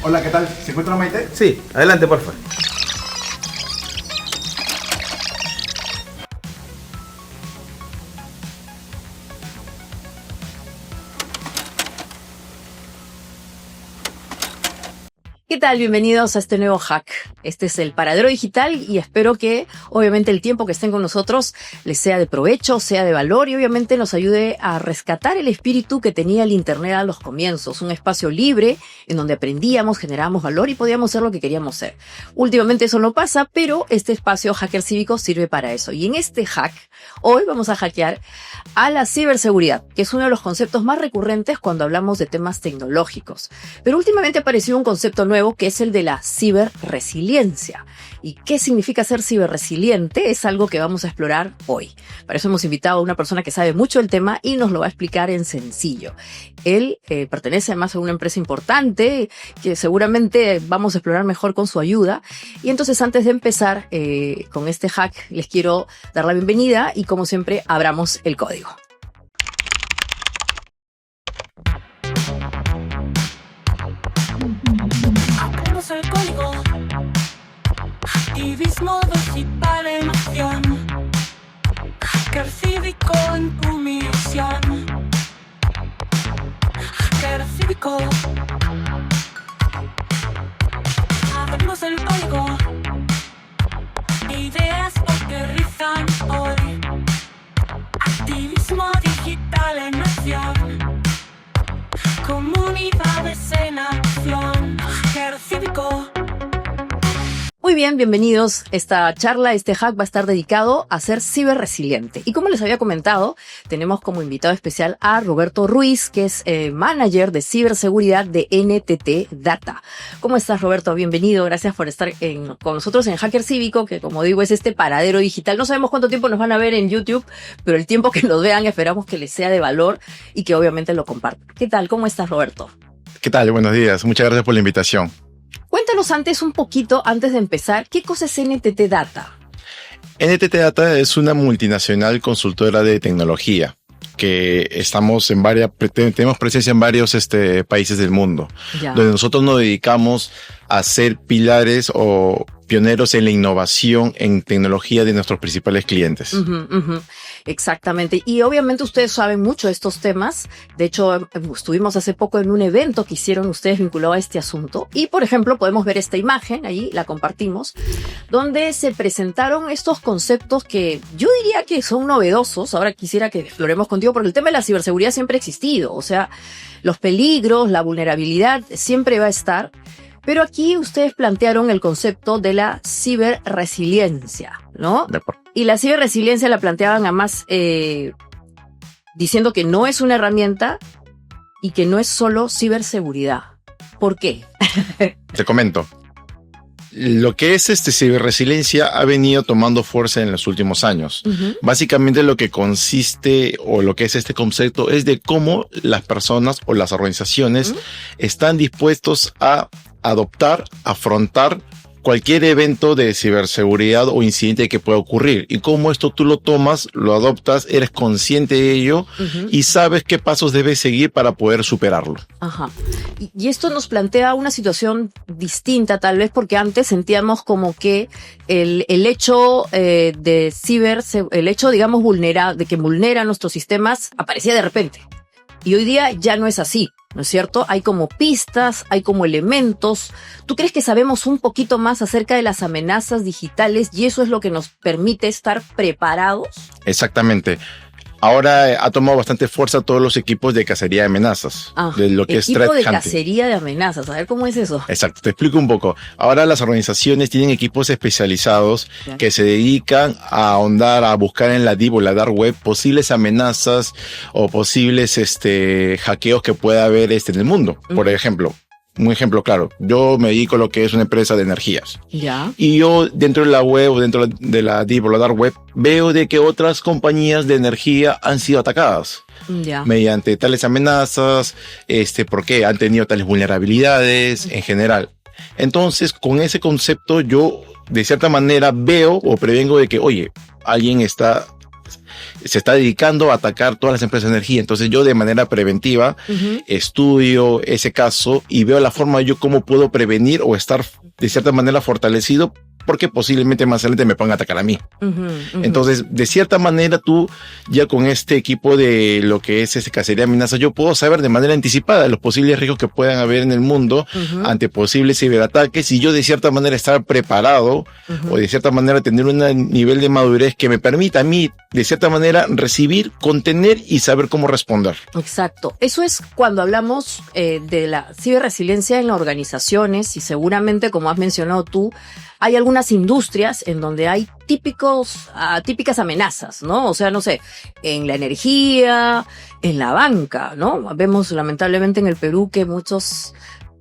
Hola, ¿qué tal? ¿Se encuentra Maite? Sí, adelante, por favor. ¿Qué tal? Bienvenidos a este nuevo hack. Este es el Paradero Digital y espero que obviamente el tiempo que estén con nosotros les sea de provecho, sea de valor y obviamente nos ayude a rescatar el espíritu que tenía el Internet a los comienzos. Un espacio libre en donde aprendíamos, generábamos valor y podíamos ser lo que queríamos ser. Últimamente eso no pasa, pero este espacio Hacker Cívico sirve para eso. Y en este hack, hoy vamos a hackear a la ciberseguridad, que es uno de los conceptos más recurrentes cuando hablamos de temas tecnológicos. Pero últimamente apareció un concepto nuevo que es el de la ciberresiliencia. ¿Y qué significa ser ciberresiliente? Es algo que vamos a explorar hoy. Para eso hemos invitado a una persona que sabe mucho del tema y nos lo va a explicar en sencillo. Él pertenece además a una empresa importante que seguramente vamos a explorar mejor con su ayuda. Y entonces antes de empezar con este hack les quiero dar la bienvenida y como siempre abramos el código. El código activismo digital en acción, hacker cívico en tu misión, hacker cívico. Abrimos el código, ideas que aterrizan hoy, activismo digital en acción, comunidades en acción, hacker cívico. Muy bien, bienvenidos. Esta charla, este hack va a estar dedicado a ser ciberresiliente. Y como les había comentado, tenemos como invitado especial a Roberto Ruiz, que es manager de ciberseguridad de NTT Data. ¿Cómo estás, Roberto? Bienvenido. Gracias por estar con nosotros en Hacker Cívico, que como digo es este paradero digital. No sabemos cuánto tiempo nos van a ver en YouTube, pero el tiempo que nos vean esperamos que les sea de valor y que obviamente lo compartan. ¿Qué tal? ¿Cómo estás, Roberto? ¿Qué tal? Buenos días. Muchas gracias por la invitación. Cuéntanos antes de empezar, ¿qué cosa es NTT Data? NTT Data es una multinacional consultora de tecnología que tenemos presencia en varios países del mundo, donde nosotros nos dedicamos a ser pilares o pioneros en la innovación en tecnología de nuestros principales clientes. Exactamente. Y obviamente ustedes saben mucho de estos temas. De hecho, estuvimos hace poco en un evento que hicieron ustedes vinculado a este asunto. Y, por ejemplo, podemos ver esta imagen, ahí la compartimos, donde se presentaron estos conceptos que yo diría que son novedosos. Ahora quisiera que exploremos contigo, porque el tema de la ciberseguridad siempre ha existido. O sea, los peligros, la vulnerabilidad siempre va a estar. Pero aquí ustedes plantearon el concepto de la ciberresiliencia, ¿no? Y la ciberresiliencia la planteaban además diciendo que no es una herramienta y que no es solo ciberseguridad. ¿Por qué? Te comento. Lo que es ciberresiliencia ha venido tomando fuerza en los últimos años. Básicamente lo que consiste o lo que es este concepto es de cómo las personas o las organizaciones están dispuestos a adoptar, afrontar cualquier evento de ciberseguridad o incidente que pueda ocurrir. Y cómo esto tú lo tomas, lo adoptas, eres consciente de ello y sabes qué pasos debes seguir para poder superarlo. Ajá. Y esto nos plantea una situación distinta, tal vez porque antes sentíamos como que el hecho digamos, de que vulnera nuestros sistemas aparecía de repente. Y hoy día ya no es así, ¿no es cierto? Hay como pistas, hay como elementos. ¿Tú crees que sabemos un poquito más acerca de las amenazas digitales y eso es lo que nos permite estar preparados? Exactamente. Ahora ha tomado bastante fuerza todos los equipos de cacería de amenazas. De lo que es threat hunting. Equipo de cacería de amenazas. A ver, ¿cómo es eso? Exacto, te explico un poco. Ahora las organizaciones tienen equipos especializados que se dedican a ahondar, a buscar en la Deep o la Dark Web posibles amenazas o posibles hackeos que pueda haber en el mundo. Por ejemplo, un ejemplo claro, yo me dedico a lo que es una empresa de energías. Ya. Y yo dentro de la web o dentro de la Deep o la Dark Web veo de que otras compañías de energía han sido atacadas. Ya. Mediante tales amenazas, porque han tenido tales vulnerabilidades en general. Entonces, con ese concepto yo de cierta manera veo o prevengo de que, oye, alguien está se está dedicando a atacar todas las empresas de energía. Entonces yo de manera preventiva estudio ese caso y veo la forma yo cómo puedo prevenir o estar de cierta manera fortalecido, porque posiblemente más adelante me puedan atacar a mí. Entonces, de cierta manera, tú ya con este equipo de lo que es cacería de amenazas, yo puedo saber de manera anticipada los posibles riesgos que puedan haber en el mundo ante posibles ciberataques, y yo de cierta manera estar preparado o de cierta manera tener un nivel de madurez que me permita a mí de cierta manera recibir, contener y saber cómo responder. Exacto. Eso es cuando hablamos de la ciberresiliencia en las organizaciones, y seguramente, como has mencionado tú, hay algunas industrias en donde hay típicas amenazas, ¿no? O sea, no sé, en la energía, en la banca, ¿no? Vemos lamentablemente en el Perú que muchos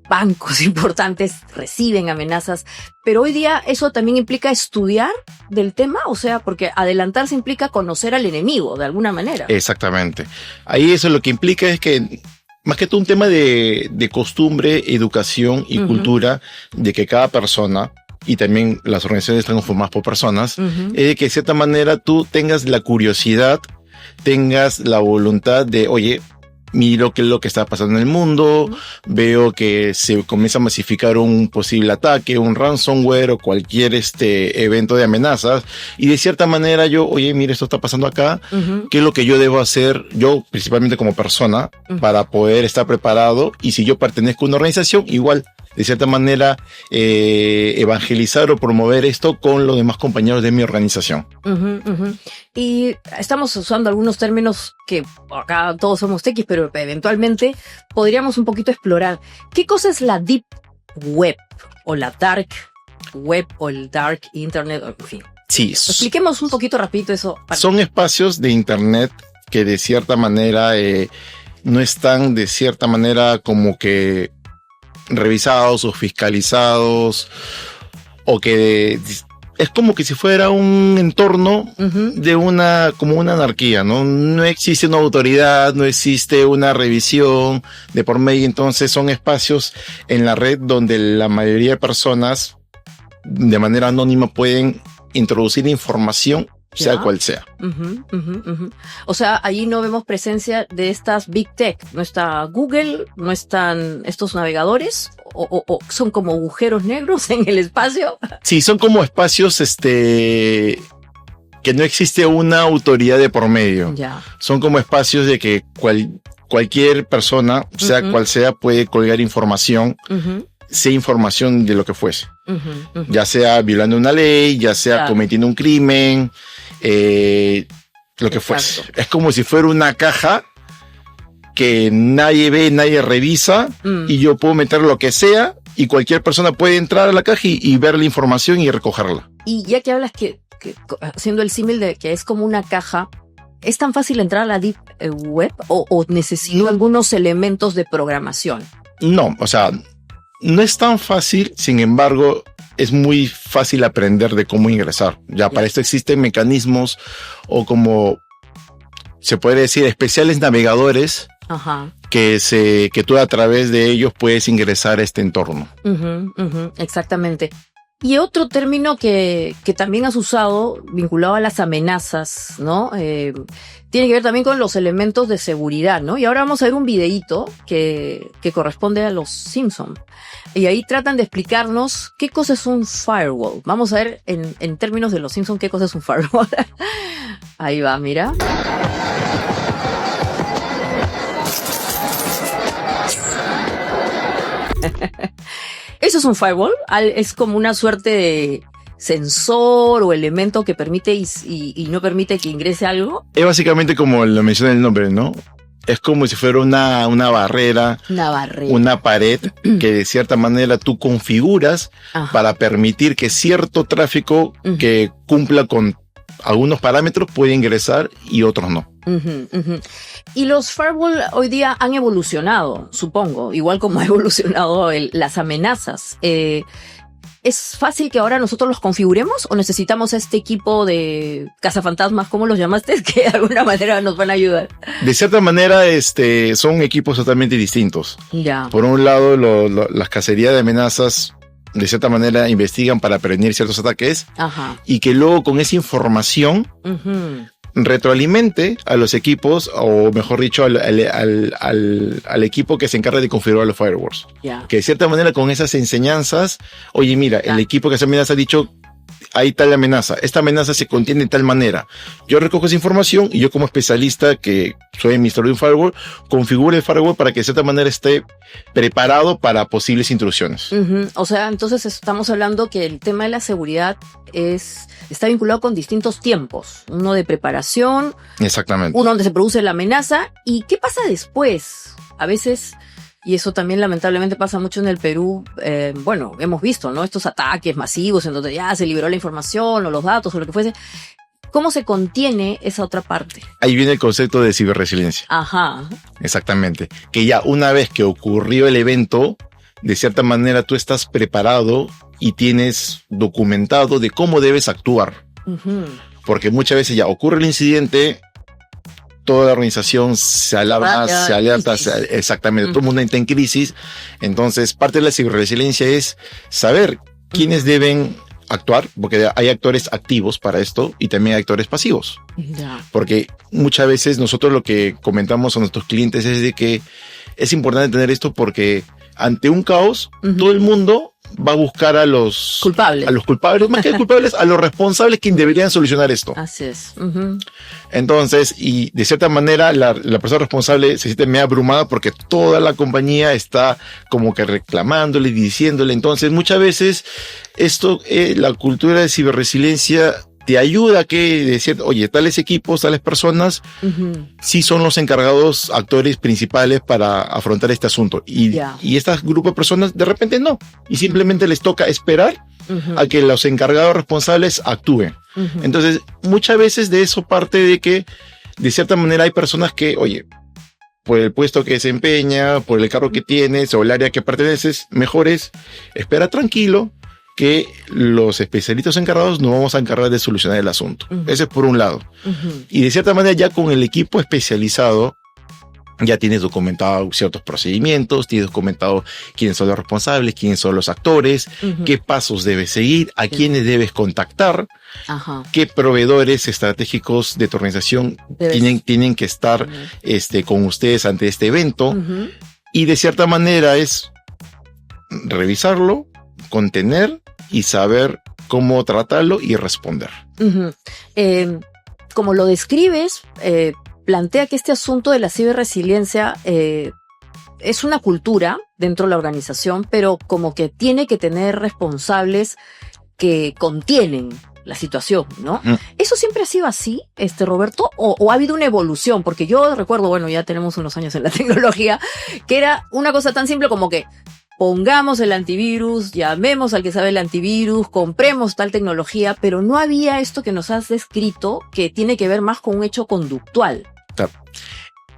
bancos importantes reciben amenazas, pero hoy día eso también implica estudiar del tema, o sea, porque adelantarse implica conocer al enemigo de alguna manera. Exactamente. Ahí eso lo que implica es que más que todo un tema de costumbre, educación y cultura, de que cada persona, y también las organizaciones están conformadas por personas, es de que de cierta manera tú tengas la curiosidad, tengas la voluntad de, oye, miro qué es lo que está pasando en el mundo, veo que se comienza a masificar un posible ataque, un ransomware o cualquier evento de amenazas, y de cierta manera yo, oye, mira, esto está pasando acá, ¿qué es lo que yo debo hacer, yo principalmente como persona, para poder estar preparado? Y si yo pertenezco a una organización, igual, de cierta manera, evangelizar o promover esto con los demás compañeros de mi organización. Y estamos usando algunos términos que acá todos somos tequis, pero eventualmente podríamos un poquito explorar. ¿Qué cosa es la Deep Web o la Dark Web o el Dark Internet? En fin. Sí. Expliquemos un poquito rapidito eso. Son espacios de Internet que de cierta manera no están de cierta manera como que revisados o fiscalizados, o que es como que si fuera un entorno de como una anarquía, ¿no? No existe una autoridad, no existe una revisión de por medio. Entonces son espacios en la red donde la mayoría de personas de manera anónima pueden introducir información, sea cual sea. O sea, ahí no vemos presencia de estas Big Tech. No está Google, no están estos navegadores, o son como agujeros negros en el espacio. Sí, son como espacios que no existe una autoridad de por medio. Ya. Son como espacios de que cualquier persona, sea cual sea, puede colgar información, sea información de lo que fuese. Ya sea violando una ley, ya sea cometiendo un crimen, lo que fuese. Es como si fuera una caja que nadie ve, nadie revisa, y yo puedo meter lo que sea, y cualquier persona puede entrar a la caja y ver la información y recogerla. Y ya que hablas que haciendo el símil de que es como una caja, ¿es tan fácil entrar a la Deep Web o necesito algunos elementos de programación? No, o sea, no es tan fácil, sin embargo, es muy fácil aprender de cómo ingresar. Ya para esto existen mecanismos, o como se puede decir, especiales navegadores que tú a través de ellos puedes ingresar a este entorno. Exactamente. Y otro término que también has usado, vinculado a las amenazas, ¿no? Tiene que ver también con los elementos de seguridad, ¿no? Y ahora vamos a ver un videíto que corresponde a los Simpson. Y ahí tratan de explicarnos qué cosa es un firewall. Vamos a ver en términos de los Simpson qué cosa es un firewall. Ahí va, mira. Eso es un firewall. Es como una suerte de sensor o elemento que permite y no permite que ingrese algo. Es básicamente como lo menciona el nombre, ¿no? Es como si fuera una barrera, una pared que de cierta manera tú configuras para permitir que cierto tráfico que cumpla con algunos parámetros puede ingresar y otros no. Y los firewall hoy día han evolucionado, supongo, igual como ha evolucionado las amenazas. ¿Es fácil que ahora nosotros los configuremos o necesitamos este equipo de cazafantasmas, ¿cómo los llamaste? Que de alguna manera nos van a ayudar. De cierta manera, son equipos totalmente distintos. Ya. Por un lado, las cacerías de amenazas, de cierta manera, investigan para prevenir ciertos ataques. Y que luego con esa información retroalimente a los equipos, o mejor dicho, al equipo que se encarga de configurar los firewalls. Ya. Que de cierta manera con esas enseñanzas, oye, mira, el equipo que hace amenaza ha dicho, hay tal amenaza, esta amenaza se contiene de tal manera. Yo recojo esa información y yo como especialista que soy administrador de un firewall, configuro el firewall para que de cierta manera esté preparado para posibles intrusiones. Ujú. O sea, entonces estamos hablando que el tema de la seguridad está vinculado con distintos tiempos. Uno de preparación, Exactamente. uno donde se produce la amenaza. ¿Y qué pasa después? A veces, y eso también lamentablemente pasa mucho en el Perú, bueno, hemos visto, ¿no? Estos ataques masivos en donde ya se liberó la información o los datos o lo que fuese. ¿Cómo se contiene esa otra parte? Ahí viene el concepto de ciberresiliencia. Ajá. Exactamente. Que ya una vez que ocurrió el evento, de cierta manera tú estás preparado y tienes documentado de cómo debes actuar. Ujú. Porque muchas veces ya ocurre el incidente, toda la organización se alarma, Vaya, se alerta, crisis. exactamente, todo el mundo entra en crisis. Entonces, parte de la ciberresiliencia es saber quiénes deben actuar, porque hay actores activos para esto y también hay actores pasivos. Ya. Porque muchas veces nosotros lo que comentamos a nuestros clientes es de que es importante tener esto porque ante un caos, Ujú. todo el mundo va a buscar a los Culpable. culpables, más que culpables, a los responsables quienes deberían solucionar esto. Así es. Ujú. Entonces, y de cierta manera, la persona responsable se siente medio abrumada porque toda la compañía está como que reclamándole, diciéndole. Entonces, muchas veces, la cultura de ciberresiliencia te ayuda a que decir, oye, tales equipos, tales personas, Ujú. sí son los encargados, actores principales para afrontar este asunto. Ya. Y este grupo de personas, de repente no. Y simplemente les toca esperar Ujú. a que los encargados responsables actúen. Ujú. Entonces, muchas veces de eso parte de que, de cierta manera, hay personas que, oye, por el puesto que desempeña, por el cargo que tienes o el área que perteneces, mejor es espera tranquilo que los especialistas encargados nos vamos a encargar de solucionar el asunto. Ujú. Ese es por un lado. Ujú. Y de cierta manera ya con el equipo especializado ya tienes documentado ciertos procedimientos, tienes documentado quiénes son los responsables, quiénes son los actores, Ujú. qué pasos debes seguir, a quiénes debes contactar, Ajá. qué proveedores estratégicos de tu organización Debes- tienen que estar con ustedes ante este evento. Ujú. Y de cierta manera es revisarlo, contener y saber cómo tratarlo y responder. Ujú. Como lo describes, plantea que este asunto de la ciberresiliencia es una cultura dentro de la organización, pero como que tiene que tener responsables que contienen la situación, ¿no? Mm. ¿Eso siempre ha sido así, Roberto? ¿O ha habido una evolución? Porque yo recuerdo, bueno, ya tenemos unos años en la tecnología, que era una cosa tan simple como que pongamos el antivirus, llamemos al que sabe el antivirus, compremos tal tecnología, pero no había esto que nos has descrito que tiene que ver más con un hecho conductual.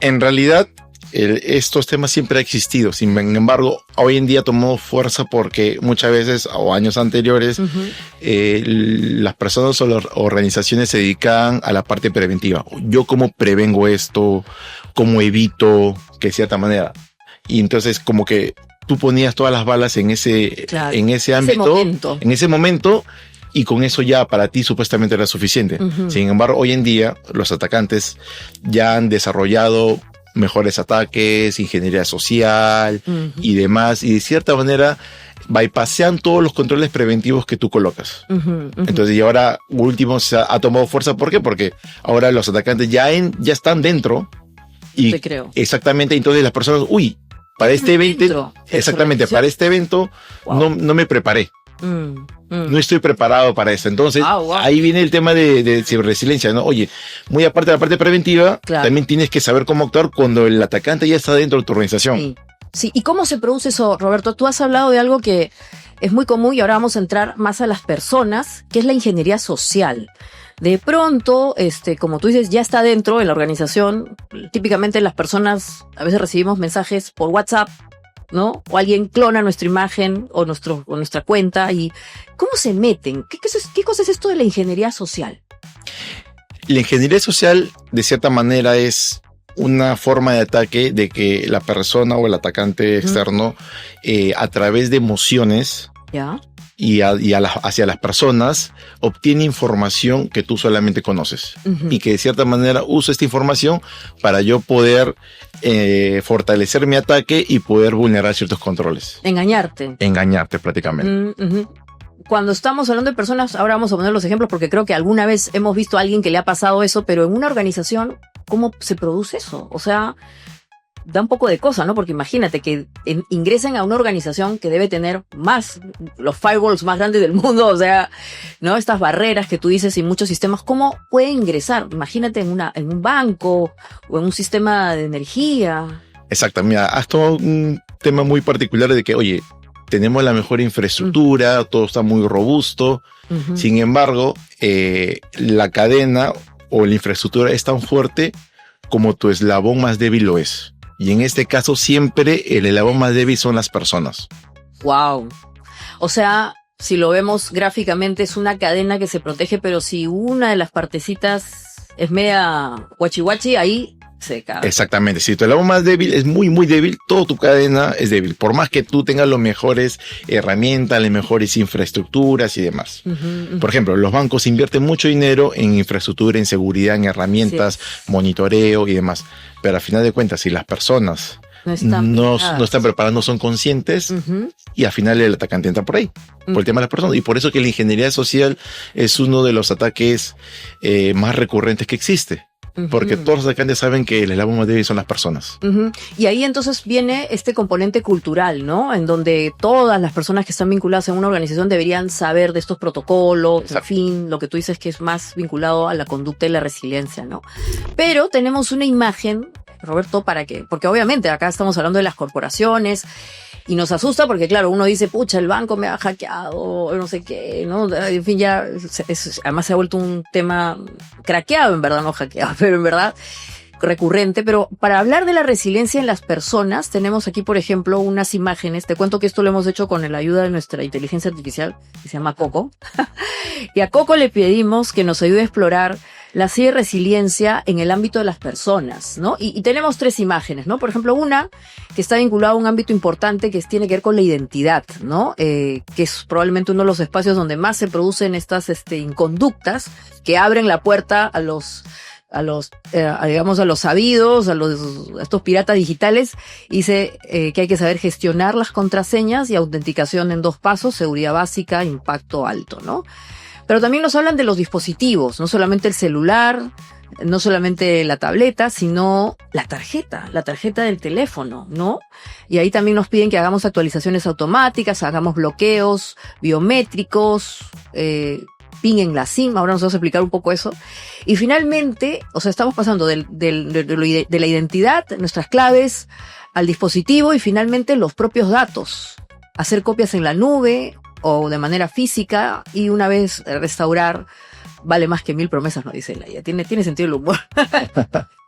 En realidad, estos temas siempre han existido. Sin embargo, hoy en día tomó fuerza porque muchas veces, o años anteriores, Ujú. las personas o las organizaciones se dedicaban a la parte preventiva. Yo cómo prevengo esto, cómo evito que de cierta manera. Y entonces como que tú ponías todas las balas en ese, Claro. en ese ámbito, momento. en ese momento, y con eso ya para ti supuestamente era suficiente. Ujú. Sin embargo, hoy en día los atacantes ya han desarrollado mejores ataques, ingeniería social Ujú. y demás, y de cierta manera bypassean todos los controles preventivos que tú colocas. Ujú, ujú. Entonces, y ahora último se ha tomado fuerza. ¿Por qué? Porque ahora los atacantes ya están dentro. Y Te creo. exactamente, entonces las personas, para este evento, Dentro de exactamente, su para este evento Wow. no me preparé. Mm, mm. No estoy preparado para esto. Entonces, Wow. ahí viene el tema de ciberresiliencia, ¿no? Oye, muy aparte de la parte preventiva, Claro. también tienes que saber cómo actuar cuando el atacante ya está dentro de tu organización. Sí. Sí, ¿y cómo se produce eso, Roberto? Tú has hablado de algo que es muy común y ahora vamos a entrar más a las personas, que es la ingeniería social. De pronto, como tú dices, ya está dentro en la organización. Típicamente las personas, a veces recibimos mensajes por WhatsApp, ¿no? O alguien clona nuestra imagen o nuestra cuenta. ¿Y cómo se meten? ¿Qué cosa es esto de la ingeniería social? La ingeniería social, de cierta manera, es una forma de ataque de que la persona o el atacante externo, a través de emociones, ¿Ya? hacia las personas, obtiene información que tú solamente conoces. Y que de cierta manera uso esta información para yo poder fortalecer mi ataque y poder vulnerar ciertos controles. Engañarte prácticamente. Cuando estamos hablando de personas, ahora vamos a poner los ejemplos porque creo que alguna vez hemos visto a alguien que le ha pasado eso, pero en una organización, ¿cómo se produce eso? O sea, da un poco de cosa, ¿no? Porque imagínate que ingresen a una organización que debe tener los firewalls más grandes del mundo, o sea, ¿no? Estas barreras que tú dices y muchos sistemas, ¿cómo puede ingresar? Imagínate en un banco o en un sistema de energía. Exacto, mira, has tomado un tema muy particular de que, oye, tenemos la mejor infraestructura, todo está muy robusto, sin embargo, la cadena o la infraestructura es tan fuerte como tu eslabón más débil lo es. Y en este caso siempre el eslabón más débil son las personas. Wow. O sea, si lo vemos gráficamente es una cadena que se protege, pero si una de las partecitas es media guachi, ahí se cae. Exactamente. Si tu eslabón más débil es muy, muy débil, toda tu cadena es débil. Por más que tú tengas las mejores herramientas, las mejores infraestructuras y demás. Por ejemplo, los bancos invierten mucho dinero en infraestructura, en seguridad, en herramientas, monitoreo y demás. Pero al final de cuentas, si las personas no están preparadas, no son conscientes, y al final el atacante entra por ahí, por el tema de las personas. Y por eso que la ingeniería social es uno de los ataques más recurrentes que existe. Porque todos los atacantes saben que el eslabón más débil son las personas. Y ahí entonces viene este componente cultural, ¿no? En donde todas las personas que están vinculadas en una organización deberían saber de estos protocolos, en fin, lo que tú dices que es más vinculado a la conducta y la resiliencia, ¿no? Pero tenemos una imagen, Roberto, porque obviamente acá estamos hablando de las corporaciones, y nos asusta porque, claro, uno dice, pucha, el banco me ha hackeado, no sé qué, ¿no? En fin, ya, además se ha vuelto un tema craqueado, en verdad, no hackeado, pero en verdad recurrente. Pero para hablar de la resiliencia en las personas, tenemos aquí, por ejemplo, unas imágenes. Te cuento que esto lo hemos hecho con la ayuda de nuestra inteligencia artificial, que se llama Coco. Y a Coco le pedimos que nos ayude a explorar la resiliencia en el ámbito de las personas, ¿no? Y tenemos 3 imágenes, ¿no? Por ejemplo, una que está vinculada a un ámbito importante que tiene que ver con la identidad, ¿no? Que es probablemente uno de los espacios donde más se producen estas inconductas que abren la puerta a digamos, a los sabidos, a estos piratas digitales. Dice que hay que saber gestionar las contraseñas y autenticación en 2 pasos, seguridad básica, impacto alto, ¿no? Pero también nos hablan de los dispositivos, no solamente el celular, no solamente la tableta, sino la tarjeta del teléfono, ¿no? Y ahí también nos piden que hagamos actualizaciones automáticas, hagamos bloqueos biométricos, ping en la SIM. Ahora nos vamos a explicar un poco eso. Y finalmente, o sea, estamos pasando de la identidad, nuestras claves, al dispositivo y finalmente los propios datos. Hacer copias en la nube o de manera física, y una vez restaurar vale más que 1000 promesas, no dice la IA. Tiene sentido el humor.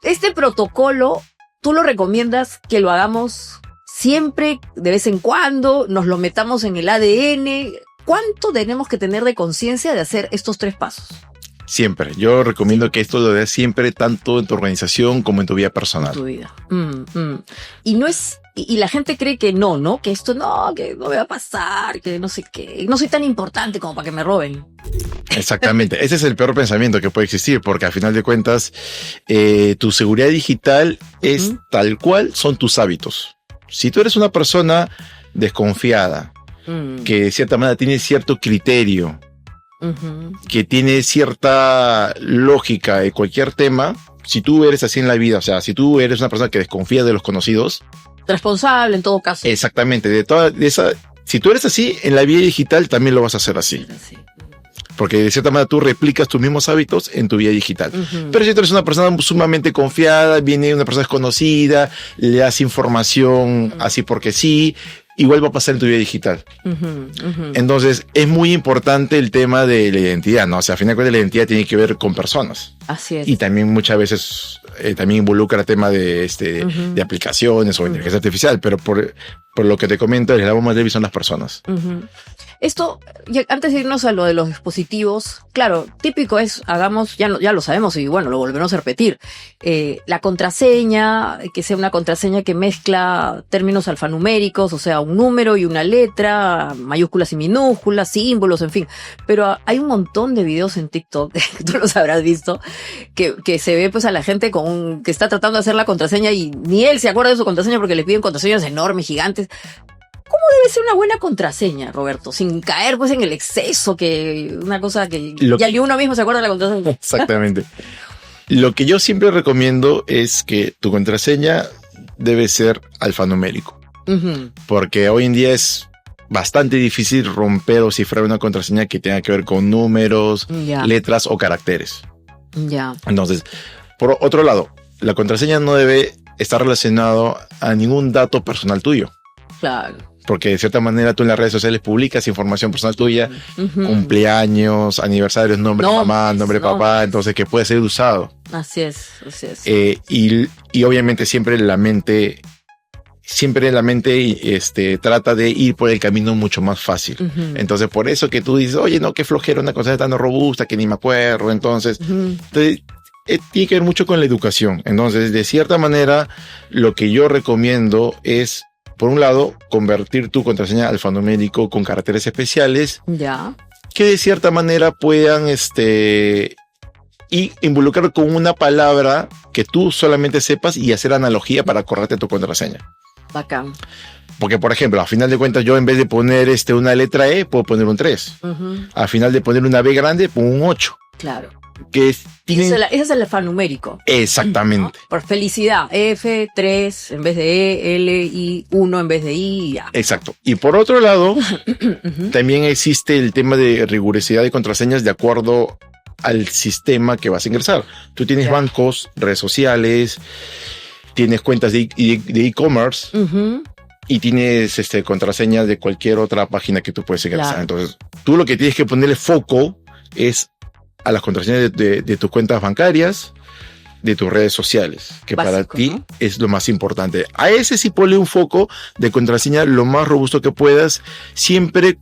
Este protocolo, ¿tú lo recomiendas que lo hagamos siempre, de vez en cuando, nos lo metamos en el ADN? ¿Cuánto tenemos que tener de conciencia de hacer estos 3 pasos? Siempre. Yo recomiendo que esto lo des siempre, tanto en tu organización como en tu vida personal. En tu vida. Y no es... Y la gente cree que no, que esto que no me va a pasar, que no sé qué, no soy tan importante como para que me roben. Exactamente. Ese es el peor pensamiento que puede existir, porque al final de cuentas, tu seguridad digital es tal cual son tus hábitos. Si tú eres una persona desconfiada, que de cierta manera tiene cierto criterio, que tiene cierta lógica de cualquier tema, si tú eres así en la vida, o sea, si tú eres una persona que desconfía de los conocidos, responsable en todo caso. Exactamente. Si tú eres así, en la vida digital también lo vas a hacer así. Porque de cierta manera tú replicas tus mismos hábitos en tu vida digital. Pero si tú eres una persona sumamente confiada, viene una persona desconocida, le das información así porque sí, igual va a pasar en tu vida digital. Entonces, es muy importante el tema de la identidad, ¿no? O sea, al final de cuentas la identidad tiene que ver con personas. Así es. Y también muchas veces también involucra tema de de aplicaciones o inteligencia artificial, pero por lo que te comento, el eslabón más débil son las personas. Esto, antes de irnos a lo de los dispositivos, claro, típico es, ya lo sabemos y bueno, lo volvemos a repetir, la contraseña, que sea una contraseña que mezcla términos alfanuméricos, o sea, un número y una letra, mayúsculas y minúsculas, símbolos, en fin. Pero hay un montón de videos en TikTok, tú los habrás visto, que se ve pues a la gente que está tratando de hacer la contraseña y ni él se acuerda de su contraseña porque le piden contraseñas enormes, gigantes. ¿Cómo debe ser una buena contraseña, Roberto? Sin caer pues en el exceso, que una cosa que ya ni uno mismo se acuerda de la contraseña. Exactamente. Lo que yo siempre recomiendo es que tu contraseña debe ser alfanumérico. Porque hoy en día es bastante difícil romper o cifrar una contraseña que tenga que ver con números, letras o caracteres. Entonces, por otro lado, la contraseña no debe estar relacionado a ningún dato personal tuyo. Claro. Porque de cierta manera tú en las redes sociales publicas información personal tuya, cumpleaños, aniversarios, nombre de mamá, nombre de papá, entonces que puede ser usado. Así es, así es. Y obviamente siempre la mente trata de ir por el camino mucho más fácil. Entonces por eso que tú dices, oye, no, qué flojera, una cosa tan robusta que ni me acuerdo. Entonces, tiene que ver mucho con la educación. Entonces, de cierta manera, lo que yo recomiendo es, por un lado, convertir tu contraseña alfanumérico con caracteres especiales. Que de cierta manera puedan y involucrar con una palabra que tú solamente sepas y hacer analogía para acordarte tu contraseña. Bacán. Porque, por ejemplo, a final de cuentas, yo en vez de poner una letra E, puedo poner un 3. A final de poner una B grande, pongo un 8. Claro. Ese es el alfanumérico. Exactamente. ¿No? Por felicidad. F3 en vez de E, L, I, 1 en vez de I, ya. Exacto. Y por otro lado, también existe el tema de rigurosidad de contraseñas de acuerdo al sistema que vas a ingresar. Tú tienes bancos, redes sociales, tienes cuentas de e-commerce y tienes contraseñas de cualquier otra página que tú puedes ingresar. Entonces, tú lo que tienes que ponerle foco es a las contraseñas de tus cuentas bancarias, de tus redes sociales, que básico, para ti es lo más importante. A ese sí ponle un foco de contraseña lo más robusto que puedas, siempre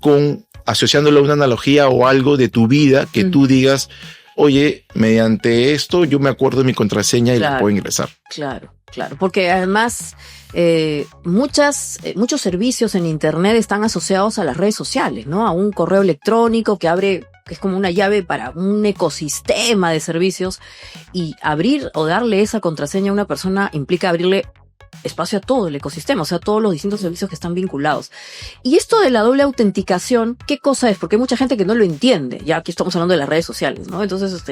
asociándolo a una analogía o algo de tu vida que tú digas, oye, mediante esto yo me acuerdo de mi contraseña y la puedo ingresar. Claro, porque además muchos servicios en internet están asociados a las redes sociales, ¿no? A un correo electrónico que es como una llave para un ecosistema de servicios, y abrir o darle esa contraseña a una persona implica abrirle espacio a todo el ecosistema, o sea, todos los distintos servicios que están vinculados. Y esto de la doble autenticación, ¿qué cosa es? Porque hay mucha gente que no lo entiende. Ya aquí estamos hablando de las redes sociales, ¿no? Entonces,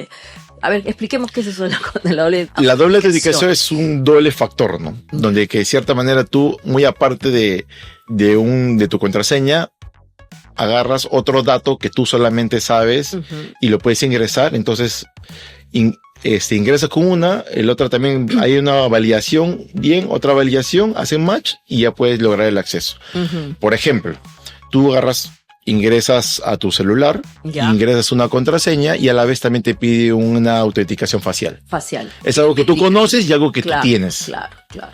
a ver, expliquemos qué es eso de la doble autenticación. La doble autenticación es un doble factor, ¿no? Donde que de cierta manera tú, muy aparte de tu contraseña, agarras otro dato que tú solamente sabes y lo puedes ingresar. Entonces, ingresas con el otro también hay una validación, otra validación, hacen match y ya puedes lograr el acceso. Por ejemplo, tú ingresas a tu celular, ingresas una contraseña y a la vez también te pide una autenticación facial. Es algo que tú conoces y algo que tú tienes. Claro.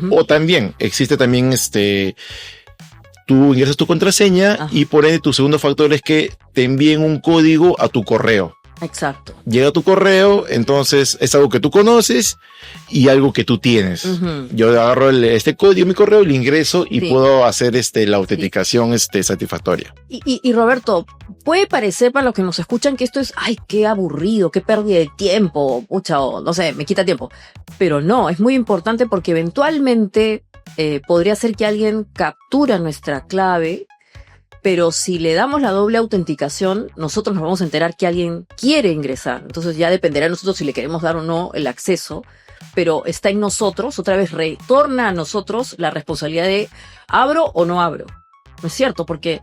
O también, existe también tú ingresas tu contraseña y por ende tu segundo factor es que te envíen un código a tu correo. Exacto. Llega a tu correo, entonces es algo que tú conoces y algo que tú tienes. Yo agarro este código, mi correo, lo ingreso y puedo hacer la autenticación satisfactoria. Y Roberto, puede parecer para los que nos escuchan que esto es, ay, qué aburrido, qué pérdida de tiempo, pucha, o no sé, me quita tiempo. Pero no, es muy importante porque eventualmente podría ser que alguien captura nuestra clave, pero si le damos la doble autenticación, nosotros nos vamos a enterar que alguien quiere ingresar. Entonces ya dependerá de nosotros si le queremos dar o no el acceso, pero está en nosotros, otra vez retorna a nosotros la responsabilidad de ¿abro o no abro? ¿No es cierto? Porque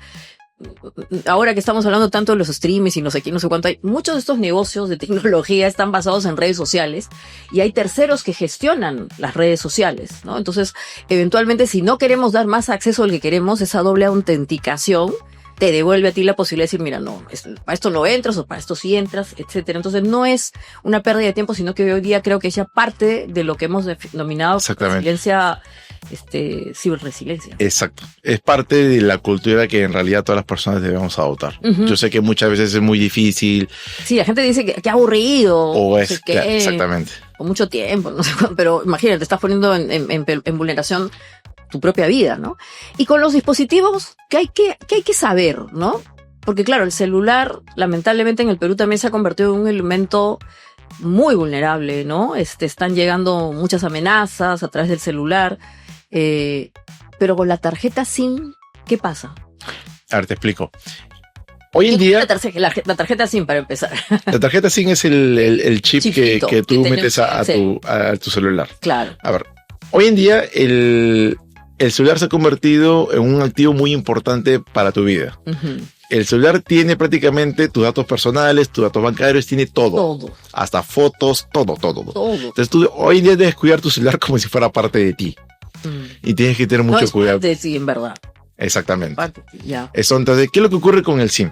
ahora que estamos hablando tanto de los streams y no sé qué, no sé cuánto, hay muchos de estos negocios de tecnología están basados en redes sociales y hay terceros que gestionan las redes sociales, ¿no? Entonces, eventualmente, si no queremos dar más acceso al que queremos, esa doble autenticación te devuelve a ti la posibilidad de decir, mira, no, para esto no entras o para esto sí entras, etcétera. Entonces no es una pérdida de tiempo, sino que hoy día creo que es ya parte de lo que hemos denominado resiliencia, ciberresiliencia. Exacto. Es parte de la cultura que en realidad todas las personas debemos adoptar. Yo sé que muchas veces es muy difícil. Sí, la gente dice que aburrido. O no es, sé qué, exactamente. o mucho tiempo, no sé cuánto, pero imagínate, te estás poniendo en vulneración tu propia vida, ¿no? Y con los dispositivos, ¿qué hay que saber, no? Porque claro, el celular, lamentablemente en el Perú también se ha convertido en un elemento muy vulnerable, ¿no? Están llegando muchas amenazas a través del celular, pero con la tarjeta SIM, ¿qué pasa? A ver, te explico. Hoy en día... La tarjeta SIM, para empezar. La tarjeta SIM es el chip Chipito, que tú que metes a tu celular. Claro. A ver, hoy en día el celular se ha convertido en un activo muy importante para tu vida. El celular tiene prácticamente tus datos personales, tus datos bancarios, tiene todo. Todo. Hasta fotos, todo. Todo. Entonces tú hoy en día debes cuidar tu celular como si fuera parte de ti. Y tienes que tener mucho cuidado. Sí, en verdad. Exactamente. Ya. Eso, entonces, ¿qué es lo que ocurre con el SIM?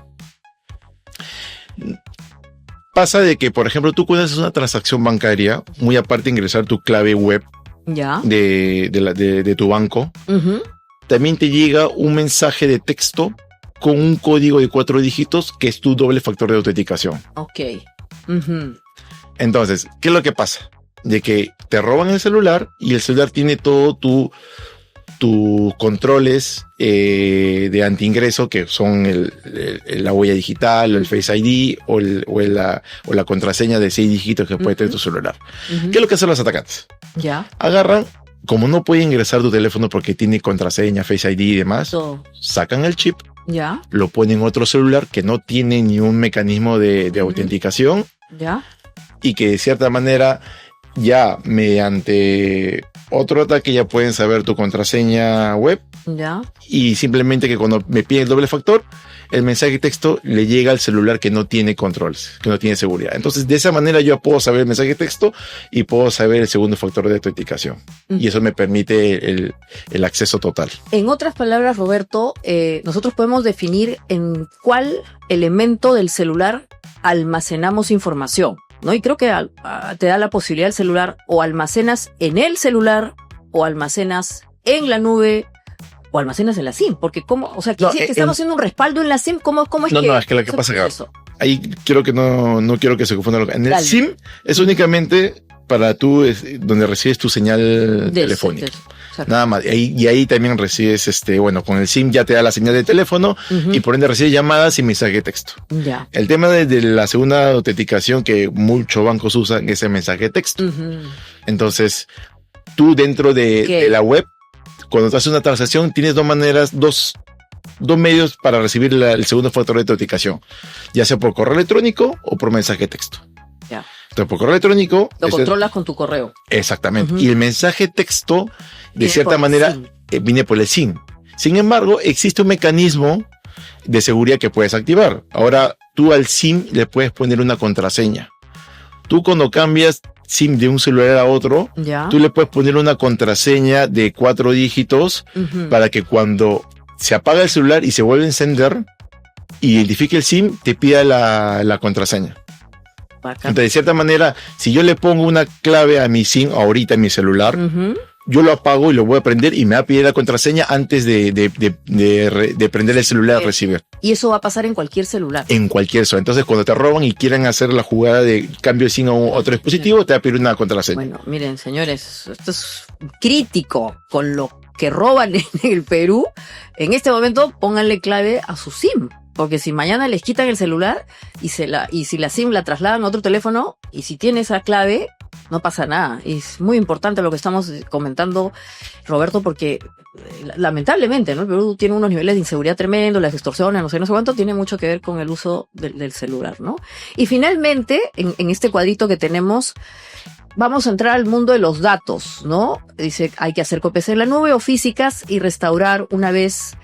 Pasa de que, por ejemplo, tú cuando haces una transacción bancaria, muy aparte de ingresar tu clave web Ya. de tu banco, también te llega un mensaje de texto con un código de 4 dígitos que es tu doble factor de autenticación. Ok. Entonces, ¿qué es lo que pasa? De que te roban el celular y el celular tiene todo tus controles de antiingreso, que son la huella digital, o el Face ID, o la contraseña de 6 dígitos que puede tener tu celular. ¿Qué es lo que hacen los atacantes? Ya. Agarran, como no puede ingresar tu teléfono porque tiene contraseña, Face ID y demás, sacan el chip, Ya. lo ponen en otro celular que no tiene ni un mecanismo de autenticación, Ya. y que de cierta manera ya mediante otro ataque ya pueden saber tu contraseña web, Ya. y simplemente que cuando me piden el doble factor, el mensaje de texto le llega al celular que no tiene controles, que no tiene seguridad. Entonces, de esa manera yo puedo saber el mensaje de texto y puedo saber el segundo factor de autenticación. Y eso me permite el acceso total. En otras palabras, Roberto, nosotros podemos definir en cuál elemento del celular almacenamos información, ¿no? Y creo que te da la posibilidad el celular, o almacenas en el celular, o almacenas en la nube, o almacenas en la SIM, porque o sea, que estamos haciendo un respaldo en la SIM, ¿cómo es que? No, es que lo que pasa es que ahí quiero que no quiero que se confunda. En el SIM es únicamente para tú, donde recibes tu señal telefónica. Nada más. Y ahí también recibes, con el SIM ya te da la señal de teléfono, y por ende recibes llamadas y mensaje de texto. Ya. El tema de la segunda autenticación que muchos bancos usan es el mensaje de texto. Entonces, tú dentro de la web, cuando te haces una transacción, tienes dos maneras, dos medios para recibir el segundo factor de autenticación, ya sea por correo electrónico o por mensaje de texto. Ya. Entonces, por correo electrónico... Lo controlas con tu correo. Exactamente. Y el mensaje de texto, de cierta manera, viene por el SIM. Sin embargo, existe un mecanismo de seguridad que puedes activar. Ahora, tú al SIM le puedes poner una contraseña. Tú cuando cambias SIM de un celular a otro, tú le puedes poner una contraseña de 4 dígitos para que cuando se apaga el celular y se vuelve a encender, identifique el SIM, te pida la contraseña. Entonces, de cierta manera, si yo le pongo una clave a mi SIM ahorita en mi celular, yo lo apago y lo voy a prender y me va a pedir la contraseña antes de prender el celular a recibir. Y eso va a pasar en cualquier celular. En cualquier celular. Entonces, cuando te roban y quieran hacer la jugada de cambio de SIM a otro dispositivo, te va a pedir una contraseña. Bueno, miren, señores, esto es crítico con lo que roban en el Perú. En este momento, pónganle clave a su SIM. Porque si mañana les quitan el celular y si la SIM la trasladan a otro teléfono, y si tiene esa clave, no pasa nada. Y es muy importante lo que estamos comentando, Roberto, porque lamentablemente, ¿no? El Perú tiene unos niveles de inseguridad tremendo, las extorsiones, no sé cuánto, tiene mucho que ver con el uso del celular, ¿no? Y finalmente, en este cuadrito que tenemos, vamos a entrar al mundo de los datos, ¿no? Dice, hay que hacer copias en la nube o físicas y restaurar una vez.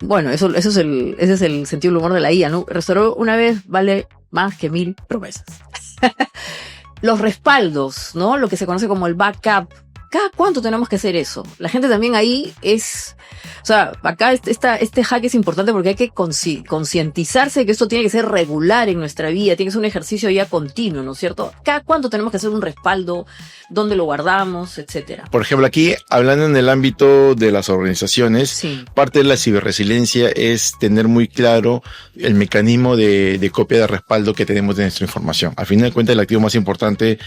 Bueno, ese es el sentido del humor de la IA, ¿no? Restaurar una vez vale más que 1000 promesas. Los respaldos, ¿no? Lo que se conoce como el backup, ¿Cada cuánto tenemos que hacer eso? La gente también ahí es... O sea, acá este hack es importante porque hay que concientizarse de que esto tiene que ser regular en nuestra vida, tiene que ser un ejercicio ya continuo, ¿no es cierto? ¿Cada cuánto tenemos que hacer un respaldo? ¿Dónde lo guardamos? Etcétera. Por ejemplo, aquí, hablando en el ámbito de las organizaciones, Sí. parte de la ciberresiliencia es tener muy claro el mecanismo de copia de respaldo que tenemos de nuestra información. Al final de cuentas, el activo más importante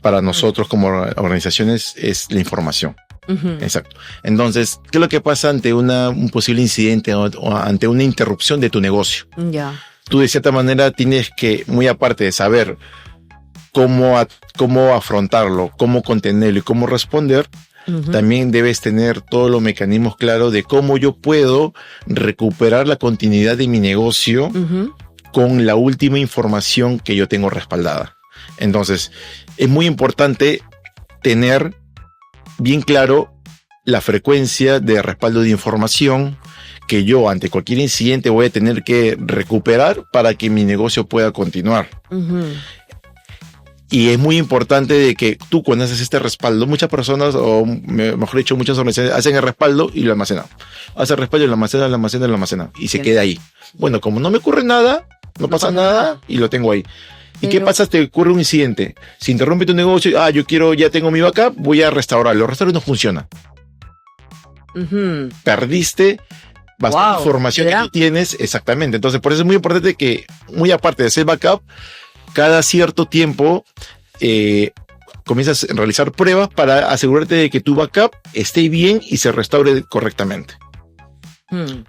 para nosotros como organizaciones es la información. Ujú. Exacto. Entonces, ¿qué es lo que pasa ante un posible incidente o ante una interrupción de tu negocio? Ya. Tú de cierta manera tienes que, muy aparte de saber cómo afrontarlo, cómo contenerlo y cómo responder, Ujú. también debes tener todos los mecanismos claros de cómo yo puedo recuperar la continuidad de mi negocio Ujú. con la última información que yo tengo respaldada. Entonces, es muy importante tener bien claro la frecuencia de respaldo de información que yo ante cualquier incidente voy a tener que recuperar para que mi negocio pueda continuar. Ujú. Y es muy importante de que tú cuando haces este respaldo, muchas personas, o mejor dicho, muchas organizaciones hacen el respaldo y lo almacenan. Hace el respaldo y lo almacena. Y se Bien. queda ahí. Bueno, como no me ocurre nada, no pasa nada y lo tengo ahí. ¿Y qué Pero- pasa? Te ocurre un incidente. Si interrumpe tu negocio, ya tengo mi backup, voy a restaurarlo. Restaurar no funciona. Ujú. Perdiste bastante Wow, información que ¿verdad? tú tienes. Exactamente. Entonces, por eso es muy importante que, muy aparte de hacer backup, cada cierto tiempo comienzas a realizar pruebas para asegurarte de que tu backup esté bien y se restaure correctamente.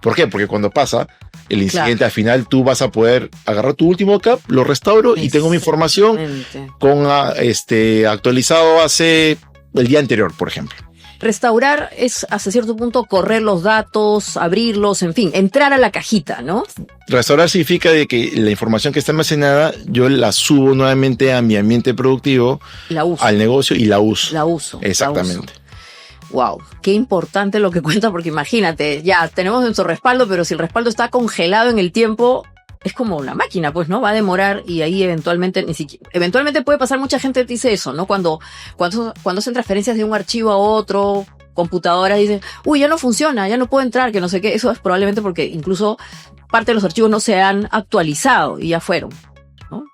¿Por qué? Porque cuando pasa el incidente, Claro. al final tú vas a poder agarrar tu último backup, lo restauro y tengo mi información Exactamente. con actualizado hace el día anterior, por ejemplo. Restaurar es hasta cierto punto correr los datos, abrirlos, en fin, entrar a la cajita, ¿no? Restaurar significa de que la información que está almacenada yo la subo nuevamente a mi ambiente productivo, La uso. al negocio y la uso. La uso. Exactamente. Wow, qué importante lo que cuenta, porque imagínate, ya tenemos nuestro respaldo, pero si el respaldo está congelado en el tiempo, es como la máquina, pues, ¿no? Va a demorar y ahí eventualmente, eventualmente puede pasar, mucha gente dice eso, ¿no? Cuando hacen transferencias de un archivo a otro, computadoras dicen, uy, ya no funciona, ya no puedo entrar, que no sé qué. Eso es probablemente porque incluso parte de los archivos no se han actualizado y ya fueron, ¿no?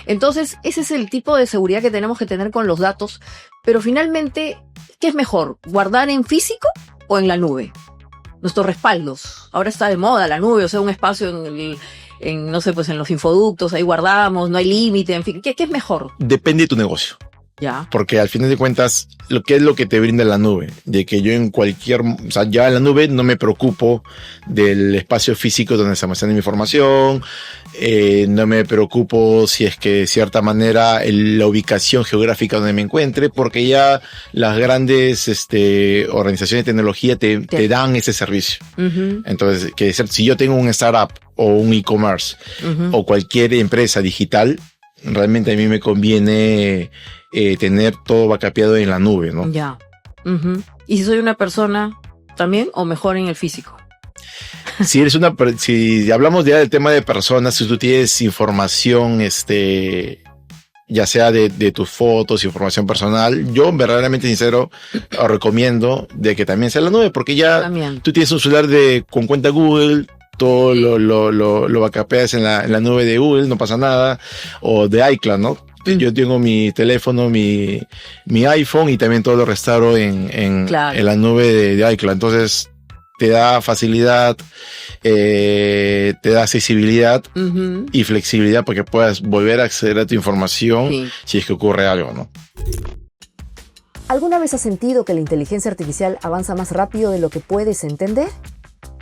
Entonces, ese es el tipo de seguridad que tenemos que tener con los datos, pero finalmente, ¿qué es mejor? ¿Guardar en físico o en la nube? Nuestros respaldos. Ahora está de moda la nube, o sea, un espacio no sé, pues en los infoductos, ahí guardamos, no hay límite, en fin. ¿Qué es mejor? Depende de tu negocio. Ya. Porque al final de cuentas, ¿qué es lo que te brinda la nube? De que yo o sea, ya en la nube no me preocupo del espacio físico donde se almacena mi información, no me preocupo si es que de cierta manera la ubicación geográfica donde me encuentre, porque ya las grandes organizaciones de tecnología te dan ese servicio. Ujú, Entonces, si yo tengo un startup o un e-commerce ujú. o cualquier empresa digital, realmente a mí me conviene tener todo backupeado en la nube, ¿no? Ya. Ujú. ¿Y si soy una persona también o mejor en el físico? Si hablamos ya del tema de personas, si tú tienes información, ya sea de tus fotos, información personal, yo verdaderamente sincero os recomiendo de que también sea en la nube, porque ya También. tú tienes un celular con cuenta Google, todo lo backupeas en la nube de Google, no pasa nada, o de iCloud, ¿no? Yo tengo mi teléfono, mi iPhone y también todo lo restauro en la nube de iCloud. Entonces, te da facilidad, te da accesibilidad Ujú. y flexibilidad para que puedas volver a acceder a tu información Sí. si es que ocurre algo, ¿no? ¿Alguna vez has sentido que la inteligencia artificial avanza más rápido de lo que puedes entender?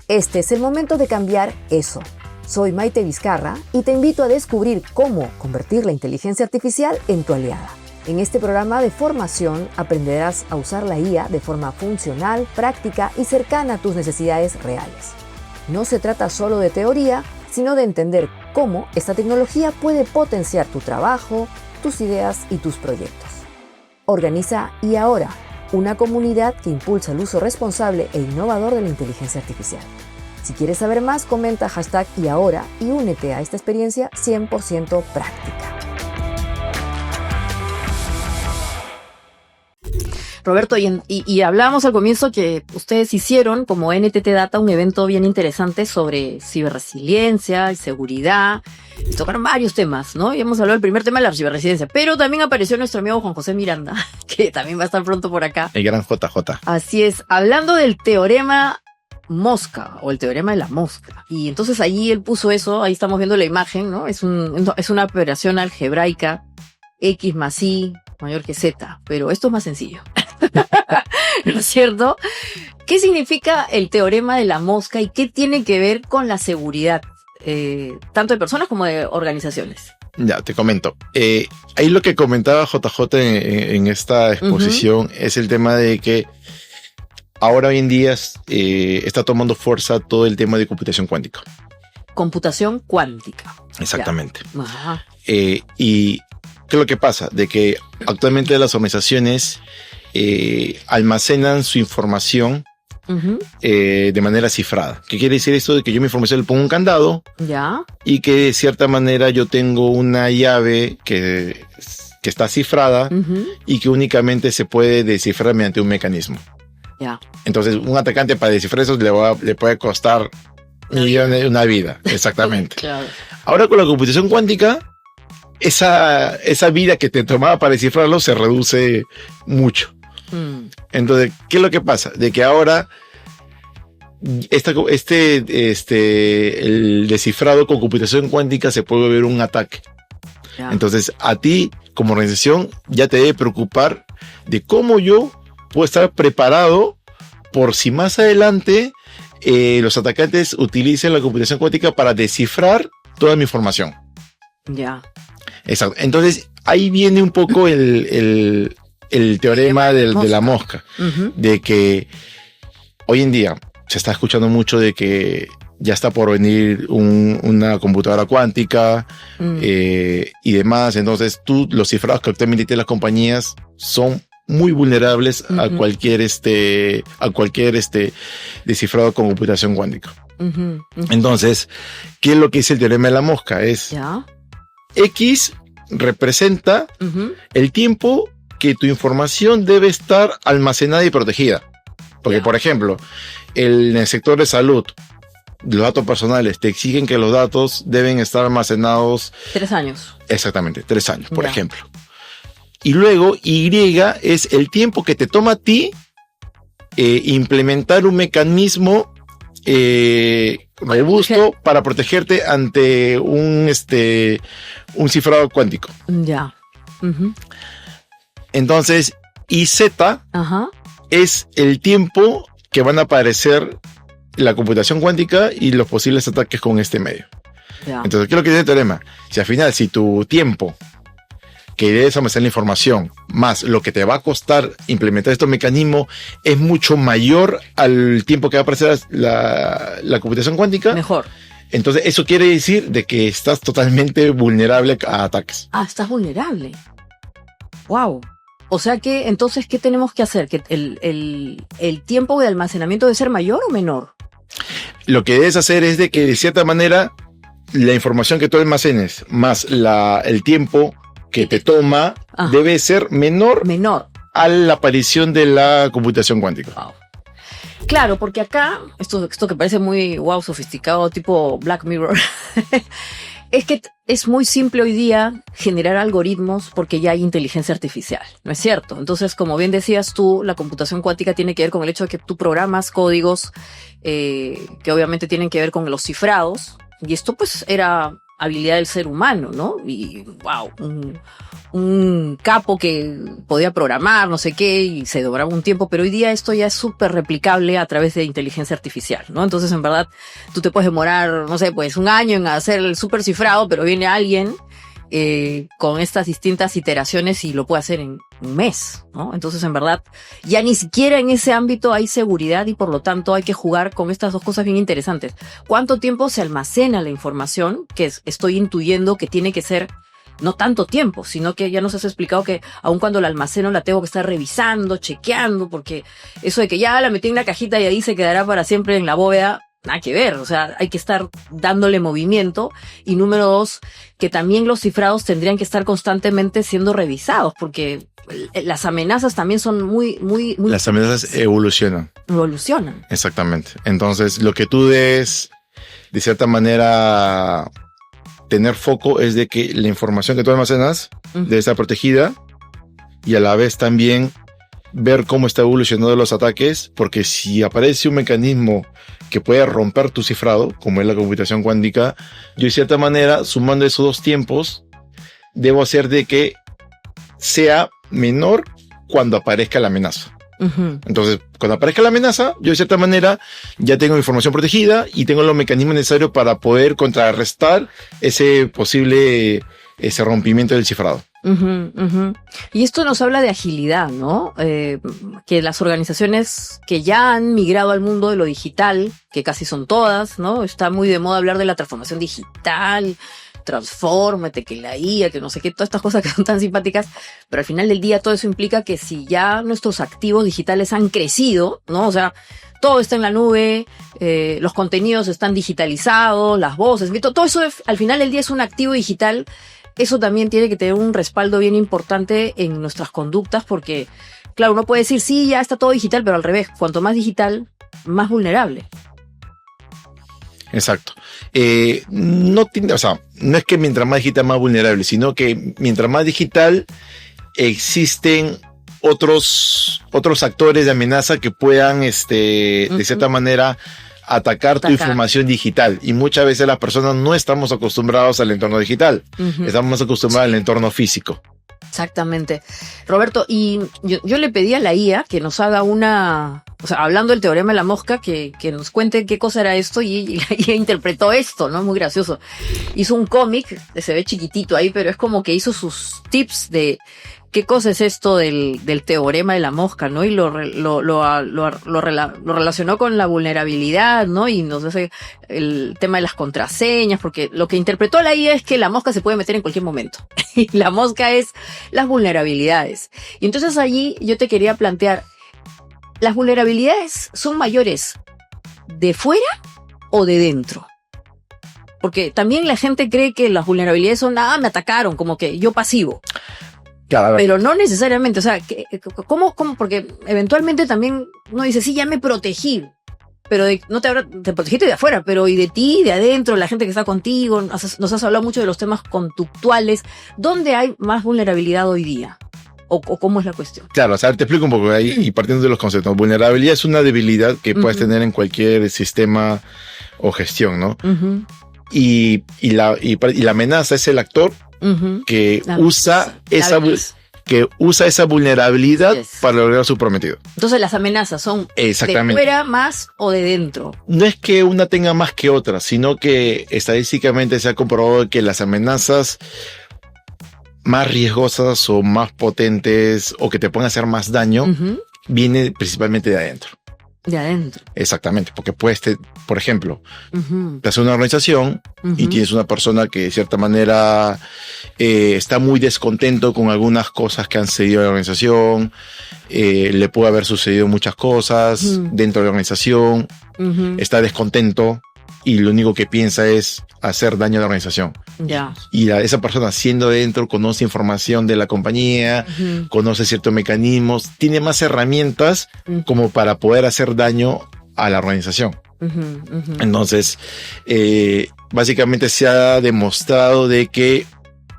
Este es el momento de cambiar eso. Soy Maite Vizcarra y te invito a descubrir cómo convertir la inteligencia artificial en tu aliada. En este programa de formación aprenderás a usar la IA de forma funcional, práctica y cercana a tus necesidades reales. No se trata solo de teoría, sino de entender cómo esta tecnología puede potenciar tu trabajo, tus ideas y tus proyectos. Organiza Y Ahora, una comunidad que impulsa el uso responsable e innovador de la inteligencia artificial. Si quieres saber más, comenta #YAHORA y únete a esta experiencia 100% práctica. Roberto, y hablábamos al comienzo que ustedes hicieron como NTT Data un evento bien interesante sobre ciberresiliencia y seguridad. Y tocaron varios temas, ¿no? Y hemos hablado del primer tema de la ciberresiliencia, pero también apareció nuestro amigo Juan José Miranda, que también va a estar pronto por acá. El gran JJ. Así es, hablando del teorema mosca o el teorema de la mosca. Y entonces ahí él puso eso, ahí estamos viendo la imagen, ¿no? Es una operación algebraica, X más Y mayor que Z, pero esto es más sencillo. ¿No es cierto? ¿Qué significa el teorema de la mosca y qué tiene que ver con la seguridad, tanto de personas como de organizaciones? Ya, te comento. Ahí lo que comentaba JJ en esta exposición es el tema de que ahora hoy en día está tomando fuerza todo el tema de computación cuántica. Computación cuántica. Exactamente. Ajá. Y ¿qué es lo que pasa? De que actualmente las organizaciones almacenan su información de manera cifrada. ¿Qué quiere decir esto? De que yo mi información le pongo un candado Ya. y que de cierta manera yo tengo una llave que está cifrada y que únicamente se puede descifrar mediante un mecanismo. Ya. Entonces, un atacante para descifrar eso le puede costar millones, una vida. Exactamente. Claro. Ahora con la computación cuántica, esa vida que te tomaba para descifrarlo se reduce mucho. Entonces, ¿qué es lo que pasa? De que ahora el descifrado con computación cuántica se puede ver un ataque. Ya. Entonces, a ti, como organización, ya te debe preocupar de cómo yo puedo estar preparado por si más adelante los atacantes utilicen la computación cuántica para descifrar toda mi información. Ya. Exacto. Entonces, ahí viene un poco el teorema de la mosca. De que hoy en día se está escuchando mucho de que ya está por venir una computadora cuántica y demás. Entonces, los cifrados que actualmente tienen las compañías son muy vulnerables a cualquier descifrado con computación cuántica. Entonces, ¿qué es lo que dice el teorema de la mosca? Es ¿Ya? X representa el tiempo que tu información debe estar almacenada y protegida. Porque, por ejemplo, en el sector de salud, los datos personales te exigen que los datos deben estar almacenados 3 años. Exactamente, 3 años, por ejemplo. Y luego Y es el tiempo que te toma a ti implementar un mecanismo robusto para protegerte ante un cifrado cuántico. Ya. Entonces, YZ es el tiempo que van a aparecer la computación cuántica y los posibles ataques con este medio. Ya. Entonces, ¿qué es lo que dice el teorema? Si al final, si tu tiempo que debes almacenar la información más lo que te va a costar implementar estos mecanismos es mucho mayor al tiempo que va a aparecer la computación cuántica, mejor. Entonces, eso quiere decir de que estás totalmente vulnerable a ataques. Ah, estás vulnerable. Wow. O sea que, entonces, ¿qué tenemos que hacer? ¿Que el tiempo de almacenamiento debe ser mayor o menor? Lo que debes hacer es de que, de cierta manera, la información que tú almacenes más el tiempo que te toma debe ser menor a la aparición de la computación cuántica. Wow. Claro, porque acá, esto que parece muy sofisticado, tipo Black Mirror, es que es muy simple hoy día generar algoritmos porque ya hay inteligencia artificial, ¿no es cierto? Entonces, como bien decías tú, la computación cuántica tiene que ver con el hecho de que tú programas códigos que obviamente tienen que ver con los cifrados, y esto pues era habilidad del ser humano, ¿no? Y un capo que podía programar, no sé qué, y se demoraba un tiempo, pero hoy día esto ya es súper replicable a través de inteligencia artificial, ¿no? Entonces, en verdad, tú te puedes demorar, no sé, pues 1 año en hacer el súper cifrado, pero viene alguien con estas distintas iteraciones y lo puede hacer en 1 mes, ¿no? Entonces, en verdad, ya ni siquiera en ese ámbito hay seguridad y por lo tanto hay que jugar con estas 2 cosas bien interesantes. ¿Cuánto tiempo se almacena la información? Que estoy intuyendo que tiene que ser no tanto tiempo, sino que ya nos has explicado que aun cuando la almaceno la tengo que estar revisando, chequeando, porque eso de que ya la metí en la cajita y ahí se quedará para siempre en la bóveda, nada que ver, o sea, hay que estar dándole movimiento. Y número 2, que también los cifrados tendrían que estar constantemente siendo revisados, porque las amenazas también son muy Las amenazas evolucionan. Exactamente. Entonces, lo que tú debes, de cierta manera, tener foco es de que la información que tú almacenas debe estar protegida, y a la vez también ver cómo está evolucionando los ataques, porque si aparece un mecanismo que puede romper tu cifrado, como es la computación cuántica, yo de cierta manera, sumando esos dos tiempos, debo hacer de que sea menor cuando aparezca la amenaza. Entonces, cuando aparezca la amenaza, yo de cierta manera ya tengo información protegida y tengo los mecanismos necesarios para poder contrarrestar ese posible rompimiento del cifrado. Y esto nos habla de agilidad, ¿no? Que las organizaciones que ya han migrado al mundo de lo digital, que casi son todas, ¿no? Está muy de moda hablar de la transformación digital, transfórmate, que la IA, que no sé qué, todas estas cosas que son tan simpáticas, pero al final del día todo eso implica que si ya nuestros activos digitales han crecido, ¿no? O sea, todo está en la nube, los contenidos están digitalizados, las voces, todo eso al final del día es un activo digital. Eso también tiene que tener un respaldo bien importante en nuestras conductas, porque, claro, uno puede decir, sí, ya está todo digital, pero al revés, cuanto más digital, más vulnerable. Exacto. No es que mientras más digital, más vulnerable, sino que mientras más digital, existen otros actores de amenaza que puedan, de cierta manera, atacar tu información digital. Y muchas veces las personas no estamos acostumbrados al entorno digital. Estamos más acostumbrados al entorno físico. Exactamente. Roberto, y yo le pedí a la IA que nos haga hablando del teorema de la mosca, que nos cuente qué cosa era esto, y la IA interpretó esto, ¿no? Muy gracioso. Hizo un cómic, se ve chiquitito ahí, pero es como que hizo sus tips de qué cosa es esto del teorema de la mosca, ¿no? Y lo relacionó con la vulnerabilidad, ¿no? Y nos hace el tema de las contraseñas, porque lo que interpretó la IA es que la mosca se puede meter en cualquier momento. Y la mosca es las vulnerabilidades. Y entonces allí yo te quería plantear, ¿las vulnerabilidades son mayores de fuera o de dentro? Porque también la gente cree que las vulnerabilidades son, me atacaron, como que yo pasivo. Claro. Pero no necesariamente, o sea, ¿cómo? Porque eventualmente también uno dice, sí, ya me protegí, pero te protegiste de afuera, pero y de ti, de adentro, la gente que está contigo, nos has hablado mucho de los temas conductuales. ¿Dónde hay más vulnerabilidad hoy día? ¿O cómo es la cuestión? Claro, o sea, te explico un poco ahí, y partiendo de los conceptos. Vulnerabilidad es una debilidad que puedes tener en cualquier sistema o gestión, ¿no? Y la amenaza es el actor que usa esa vulnerabilidad para lograr su prometido. Entonces las amenazas son de fuera más o de dentro. No es que una tenga más que otra, sino que estadísticamente se ha comprobado que las amenazas más riesgosas o más potentes o que te pueden hacer más daño vienen principalmente de adentro. De adentro. Exactamente, porque puedes, por ejemplo, te hace una organización y tienes una persona que de cierta manera está muy descontento con algunas cosas que han sucedido en la organización, le puede haber sucedido muchas cosas dentro de la organización, está descontento y lo único que piensa es hacer daño a la organización. Ya. Y esa persona, siendo dentro, conoce información de la compañía, conoce ciertos mecanismos, tiene más herramientas como para poder hacer daño a la organización. Entonces, básicamente se ha demostrado de que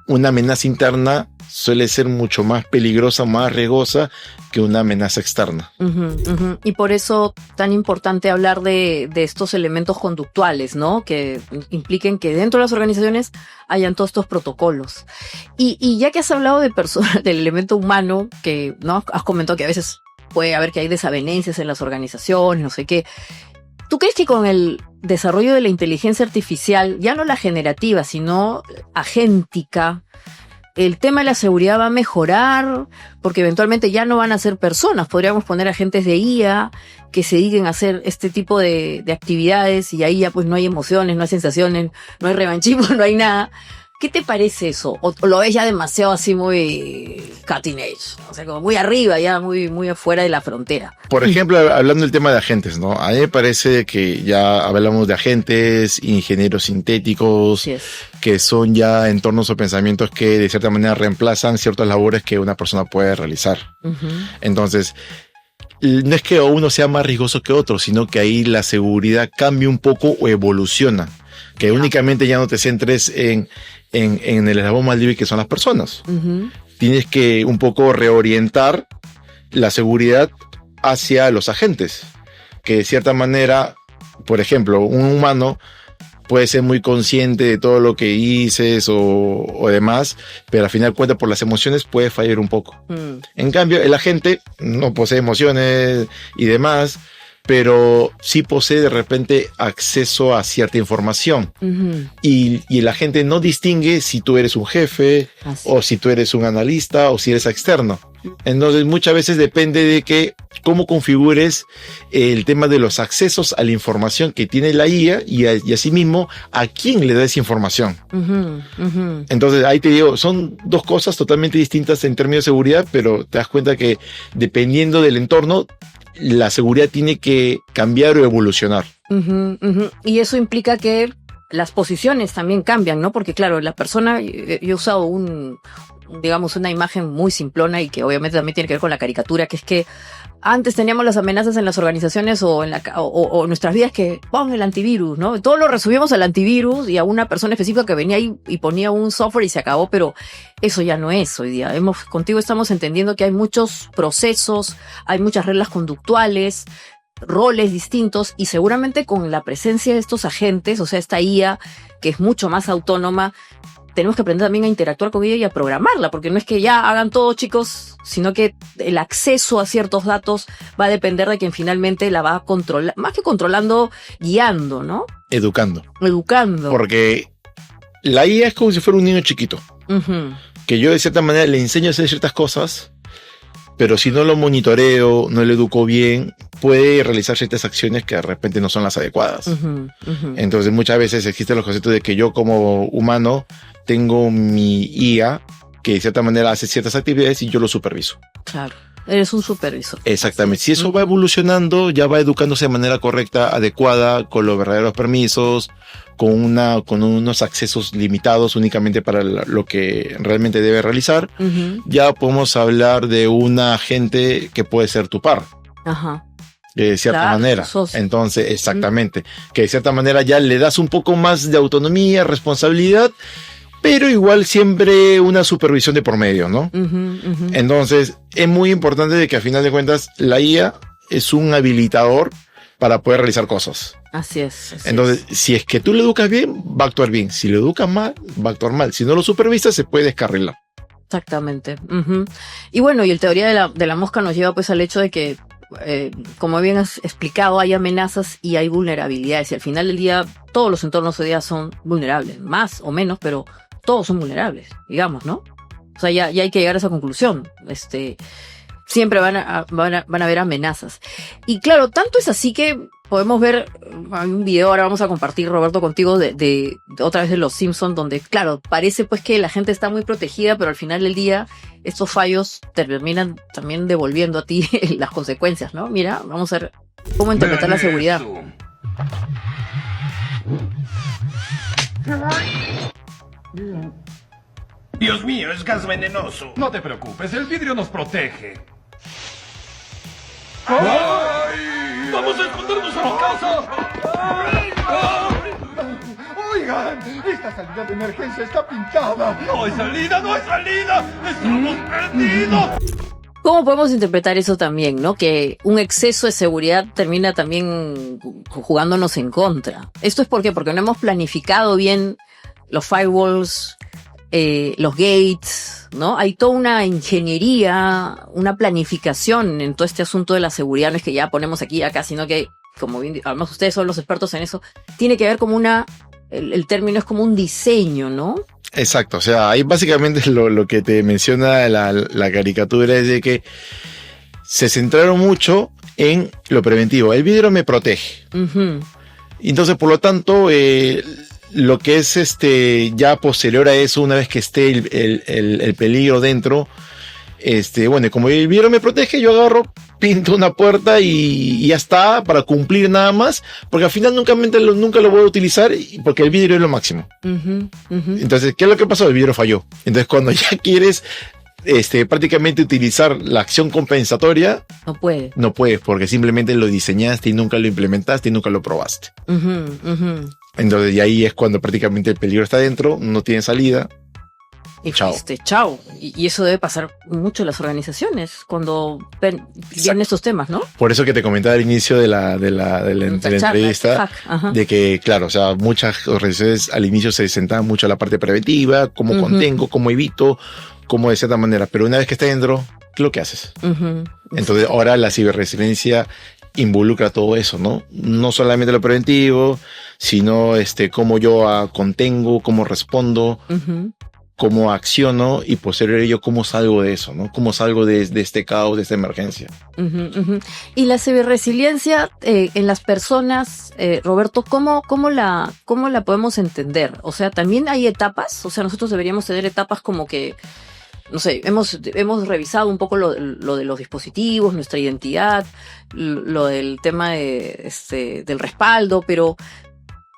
una amenaza interna suele ser mucho más peligrosa, más riesgosa que una amenaza externa. Y por eso tan importante hablar de estos elementos conductuales, ¿no? Que impliquen que dentro de las organizaciones hayan todos estos protocolos. Y ya que has hablado del elemento humano, que no has comentado que a veces puede haber que hay desavenencias en las organizaciones, no sé qué. ¿Tú crees que con el desarrollo de la inteligencia artificial, ya no la generativa, sino agéntica, el tema de la seguridad va a mejorar? Porque eventualmente ya no van a ser personas, podríamos poner agentes de IA que se dediquen a hacer este tipo de actividades, y ahí ya pues no hay emociones, no hay sensaciones, no hay revanchismo, no hay nada. ¿Qué te parece eso? ¿O lo ves ya demasiado así muy cutting edge? O sea, como muy arriba, ya muy afuera de la frontera. Por ejemplo, hablando del tema de agentes, ¿no? A mí me parece que ya hablamos de agentes, ingenieros sintéticos, Así es. que son ya entornos o pensamientos que de cierta manera reemplazan ciertas labores que una persona puede realizar. Ujú. Entonces, no es que uno sea más riesgoso que otro, sino que ahí la seguridad cambia un poco o evoluciona. Que únicamente ya no te centres en el eslabón más débil que son las personas. Ujú. Tienes que un poco reorientar la seguridad hacia los agentes. Que de cierta manera, por ejemplo, un humano puede ser muy consciente de todo lo que dices o demás, pero al final cuenta por las emociones puede fallar un poco. Mm. En cambio, el agente no posee emociones y demás, pero sí posee de repente acceso a cierta información. Ujú. Y el agente no distingue si tú eres un jefe Así. o si tú eres un analista o si eres externo. Entonces muchas veces depende de que cómo configures el tema de los accesos a la información que tiene la IA y asimismo a quién le da esa información. Ujú, ujú. Entonces ahí te digo, son dos cosas totalmente distintas en términos de seguridad, pero te das cuenta que dependiendo del entorno, la seguridad tiene que cambiar o evolucionar. Ujú, ujú. Y eso implica que las posiciones también cambian, ¿no? Porque claro, la persona, yo he usado digamos, una imagen muy simplona y que obviamente también tiene que ver con la caricatura, que es que antes teníamos las amenazas en las organizaciones o en nuestras vidas que, vamos, el antivirus, ¿no? Todo lo resumimos al antivirus y a una persona específica que venía ahí y ponía un software y se acabó, pero eso ya no es hoy día. Contigo estamos entendiendo que hay muchos procesos, hay muchas reglas conductuales, roles distintos y seguramente con la presencia de estos agentes, o sea, esta IA que es mucho más autónoma, tenemos que aprender también a interactuar con ella y a programarla, porque no es que ya hagan todo, chicos, sino que el acceso a ciertos datos va a depender de quien finalmente la va a controlar, más que controlando, guiando, ¿no? Educando. Educando. Porque la IA es como si fuera un niño chiquito, Ujú. que yo de cierta manera le enseño a hacer ciertas cosas, pero si no lo monitoreo, no lo educo bien, puede realizar ciertas acciones que de repente no son las adecuadas. Ujú, ujú. Entonces muchas veces existen los conceptos de que yo como humano tengo mi IA que de cierta manera hace ciertas actividades y yo lo superviso. Claro. Eres un supervisor. Exactamente. Si eso va evolucionando, ya va educándose de manera correcta, adecuada, con los verdaderos permisos, con unos accesos limitados únicamente para lo que realmente debe realizar, Ujú. ya podemos hablar de un agente que puede ser tu par. Ajá. De cierta Claro, manera. socio. Entonces, exactamente. Que de cierta manera ya le das un poco más de autonomía, responsabilidad, pero igual siempre una supervisión de por medio, ¿no? Ujú, ujú. Entonces, es muy importante de que a final de cuentas la IA es un habilitador para poder realizar cosas. Así es. Así Entonces, si es que tú lo educas bien, va a actuar bien. Si lo educas mal, va a actuar mal. Si no lo supervisas, se puede descarrilar. Exactamente. Ujú. Y bueno, y el teoría de la mosca nos lleva pues al hecho de que, como bien has explicado, hay amenazas y hay vulnerabilidades. Y al final del día, todos los entornos hoy día son vulnerables, más o menos, pero todos son vulnerables, digamos, ¿no? O sea, ya hay que llegar a esa conclusión. Siempre van a haber amenazas. Y claro, tanto es así que podemos ver, hay un video, ahora vamos a compartir, Roberto, contigo, de otra vez de Los Simpsons, donde, claro, parece pues que la gente está muy protegida, pero al final del día estos fallos terminan también devolviendo a ti las consecuencias, ¿no? Mira, vamos a ver cómo interpretar la seguridad. Dios mío, es gas venenoso. No te preocupes, el vidrio nos protege. ¡Ay! ¡Vamos a escondernos a mi casa! Oigan, esta salida de emergencia está pintada. ¡No hay salida! ¡No hay salida! ¡Estamos perdidos! ¿Cómo podemos interpretar eso también, no? Que un exceso de seguridad termina también jugándonos en contra. ¿Esto es por qué? Porque no hemos planificado bien los firewalls, los gates, ¿no? Hay toda una ingeniería, una planificación en todo este asunto de la seguridad. No es que ya ponemos aquí y acá, sino que, como bien, además ustedes son los expertos en eso, tiene que ver como el término es como un diseño, ¿no? Exacto, o sea, ahí básicamente lo que te menciona la caricatura es de que se centraron mucho en lo preventivo. El vidrio me protege. Uh-huh. Entonces, por lo tanto, lo que es ya posterior a eso, una vez que esté el peligro dentro, bueno, como el vidrio me protege, yo agarro, pinto una puerta y ya está, para cumplir nada más, porque al final nunca lo voy a utilizar, porque el vidrio es lo máximo. Entonces, ¿qué es lo que pasó? El vidrio falló. Entonces, cuando ya quieres prácticamente utilizar la acción compensatoria, no puedes, porque simplemente lo diseñaste y nunca lo implementaste y nunca lo probaste. Entonces, y ahí es cuando prácticamente el peligro está dentro, no tiene salida. Y chao. Y eso debe pasar mucho en las organizaciones cuando ven estos temas, ¿no? Por eso que te comentaba al inicio de la entrevista, de que, claro, o sea, muchas organizaciones al inicio se sentaban mucho a la parte preventiva, cómo contengo, cómo evito, cómo de cierta manera, pero una vez que está dentro, ¿qué es lo que haces? Entonces, ahora la ciberresiliencia involucra todo eso, ¿no? No solamente lo preventivo, sino cómo yo contengo, cómo respondo, cómo acciono y posterior a ello cómo salgo de eso, ¿no? Cómo salgo de este caos, de esta emergencia. Y la ciberresiliencia en las personas, Roberto, ¿cómo la podemos entender? O sea, también hay etapas, o sea, nosotros deberíamos tener etapas como que, no sé, hemos revisado un poco lo de los dispositivos, nuestra identidad, lo del tema del respaldo, pero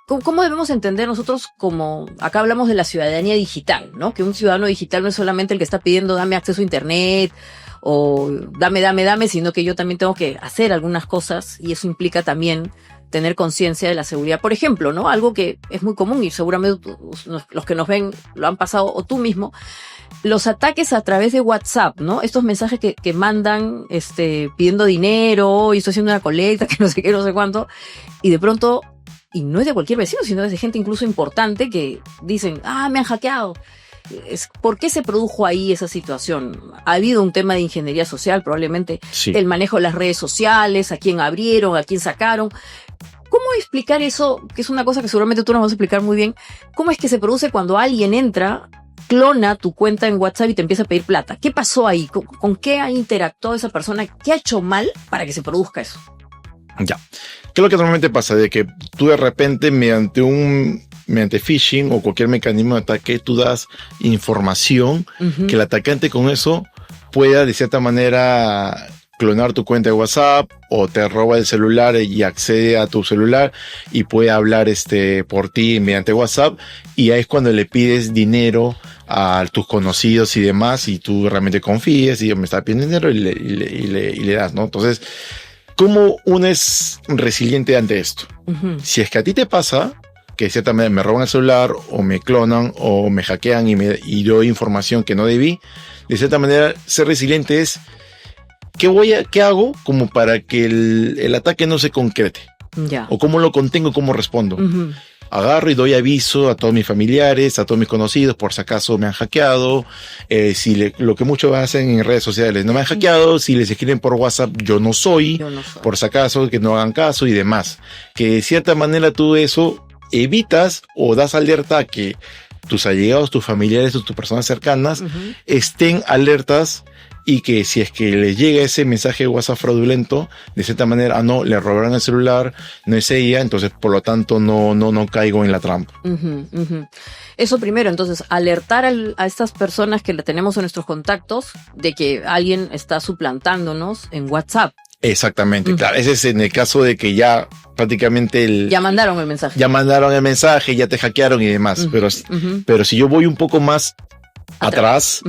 ¿cómo debemos entender nosotros como, acá hablamos de la ciudadanía digital, ¿no? Que un ciudadano digital no es solamente el que está pidiendo dame acceso a internet o dame, sino que yo también tengo que hacer algunas cosas y eso implica también tener conciencia de la seguridad. Por ejemplo, ¿no? Algo que es muy común y seguramente los que nos ven lo han pasado o tú mismo, los ataques a través de WhatsApp, ¿no? Estos mensajes que mandan pidiendo dinero y estoy haciendo una colecta, que no sé qué, no sé cuánto, y de pronto, y no es de cualquier vecino, sino es de gente incluso importante que dicen, me han hackeado. ¿Por qué se produjo ahí esa situación? Ha habido un tema de ingeniería social, probablemente, sí. El manejo de las redes sociales, a quién abrieron, a quién sacaron. ¿Cómo explicar eso? Que es una cosa que seguramente tú nos vas a explicar muy bien. ¿Cómo es que se produce cuando alguien entra, clona tu cuenta en WhatsApp y te empieza a pedir plata? ¿Qué pasó ahí? ¿Con qué ha interactuado esa persona? ¿Qué ha hecho mal para que se produzca eso? Ya. ¿Qué es lo que normalmente pasa? De que tú de repente mediante phishing o cualquier mecanismo de ataque, tú das información que el atacante con eso pueda de cierta manera clonar tu cuenta de WhatsApp o te roba el celular y accede a tu celular y puede hablar por ti mediante WhatsApp y ahí es cuando le pides dinero a tus conocidos y demás y tú realmente confíes y me está pidiendo dinero y le das, ¿no? Entonces, ¿cómo uno es resiliente ante esto? Si es que a ti te pasa que de cierta manera me roban el celular o me clonan o me hackean y doy información que no debí, de cierta manera ser resiliente es ¿qué hago como para que el ataque no se concrete? Ya. O cómo lo contengo, cómo respondo. Agarro y doy aviso a todos mis familiares, a todos mis conocidos, por si acaso me han hackeado. Lo que muchos hacen en redes sociales, no me han hackeado, si les escriben por WhatsApp, yo no soy, por si acaso, que no hagan caso y demás. Que de cierta manera tú eso evitas o das alerta a que tus allegados, tus familiares o tus personas cercanas estén alertas y que si es que les llega ese mensaje de WhatsApp fraudulento, de cierta manera, no, le robaron el celular, no es ella, entonces por lo tanto no caigo en la trampa. Eso primero, entonces, alertar a estas personas que tenemos en nuestros contactos de que alguien está suplantándonos en WhatsApp. Exactamente, claro. Ese es en el caso de que ya prácticamente ya mandaron el mensaje. Ya mandaron el mensaje, ya te hackearon y demás. Pero si yo voy un poco más atrás,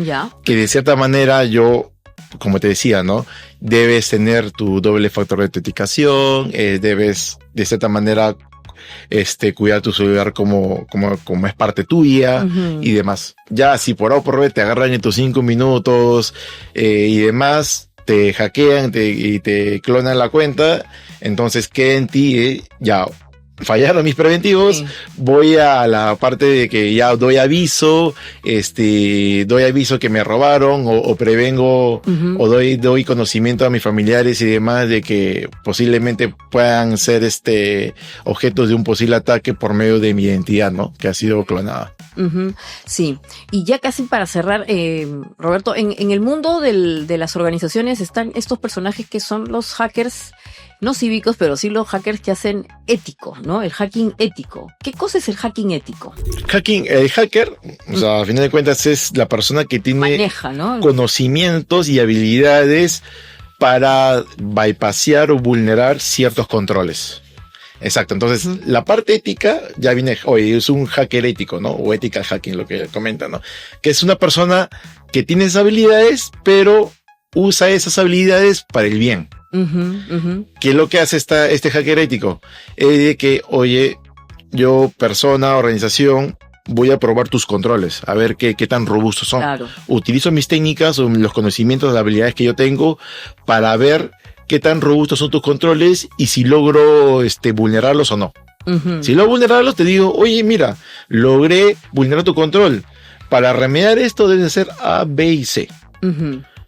que de cierta manera yo, como te decía, ¿no? Debes tener tu doble factor de autenticación, debes de cierta manera cuidar tu celular como es parte tuya y demás. Ya si por A o por B te agarran en tus 5 minutos y demás, te hackean y te clonan la cuenta, entonces queda en ti ya fallaron mis preventivos, voy a la parte de que ya doy aviso que me robaron o prevengo o doy conocimiento a mis familiares y demás de que posiblemente puedan ser objetos de un posible ataque por medio de mi identidad, ¿no? Que ha sido clonada. Ujú, sí, y ya casi para cerrar, Roberto, en el mundo de las organizaciones están estos personajes que son los hackers, no cívicos, pero sí los hackers que hacen ético, ¿no? El hacking ético. ¿Qué cosa es el hacking ético? El hacker, o sea, a final de cuentas es la persona que tiene Maneja, ¿no? conocimientos y habilidades para bypassear o vulnerar ciertos controles. Exacto, entonces la parte ética ya viene, oye, es un hacker ético, ¿no? O ethical hacking, lo que comenta, ¿no? Que es una persona que tiene esas habilidades, pero usa esas habilidades para el bien. ¿Qué es lo que hace este hacker ético? Es de que, oye, yo, persona, organización, voy a probar tus controles, a ver qué tan robustos son. Claro. Utilizo mis técnicas o los conocimientos, las habilidades que yo tengo para ver qué tan robustos son tus controles y si logro vulnerarlos o no. Si logro vulnerarlos, te digo, oye, mira, logré vulnerar tu control. Para remediar esto debe ser A, B y C.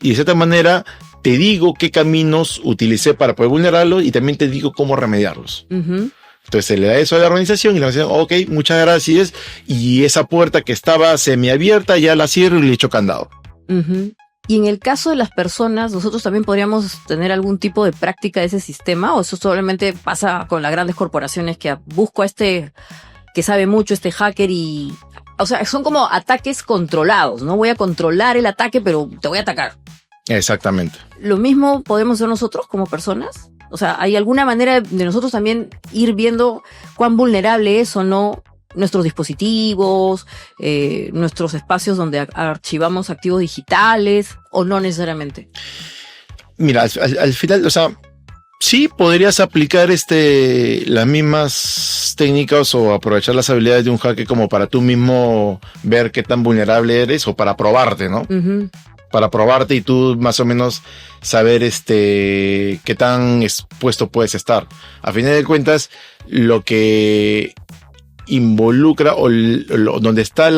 Y de cierta manera te digo qué caminos utilicé para poder vulnerarlos y también te digo cómo remediarlos. Entonces se le da eso a la organización y la organización, ok, muchas gracias. Y esa puerta que estaba semiabierta ya la cierro y le echo candado. Y en el caso de las personas, nosotros también podríamos tener algún tipo de práctica de ese sistema, o eso solamente pasa con las grandes corporaciones que busco a que sabe mucho, este hacker y... O sea, son como ataques controlados, ¿no? Voy a controlar el ataque, pero te voy a atacar. Exactamente. ¿Lo mismo podemos hacer nosotros como personas? O sea, ¿hay alguna manera de nosotros también ir viendo cuán vulnerable es o no nuestros dispositivos, nuestros espacios donde archivamos activos digitales, o no necesariamente? Mira, al final, o sea, sí podrías aplicar las mismas técnicas o aprovechar las habilidades de un hacker como para tú mismo ver qué tan vulnerable eres o para probarte, ¿no? Para probarte y tú más o menos saber qué tan expuesto puedes estar. A final de cuentas, lo que involucra o donde está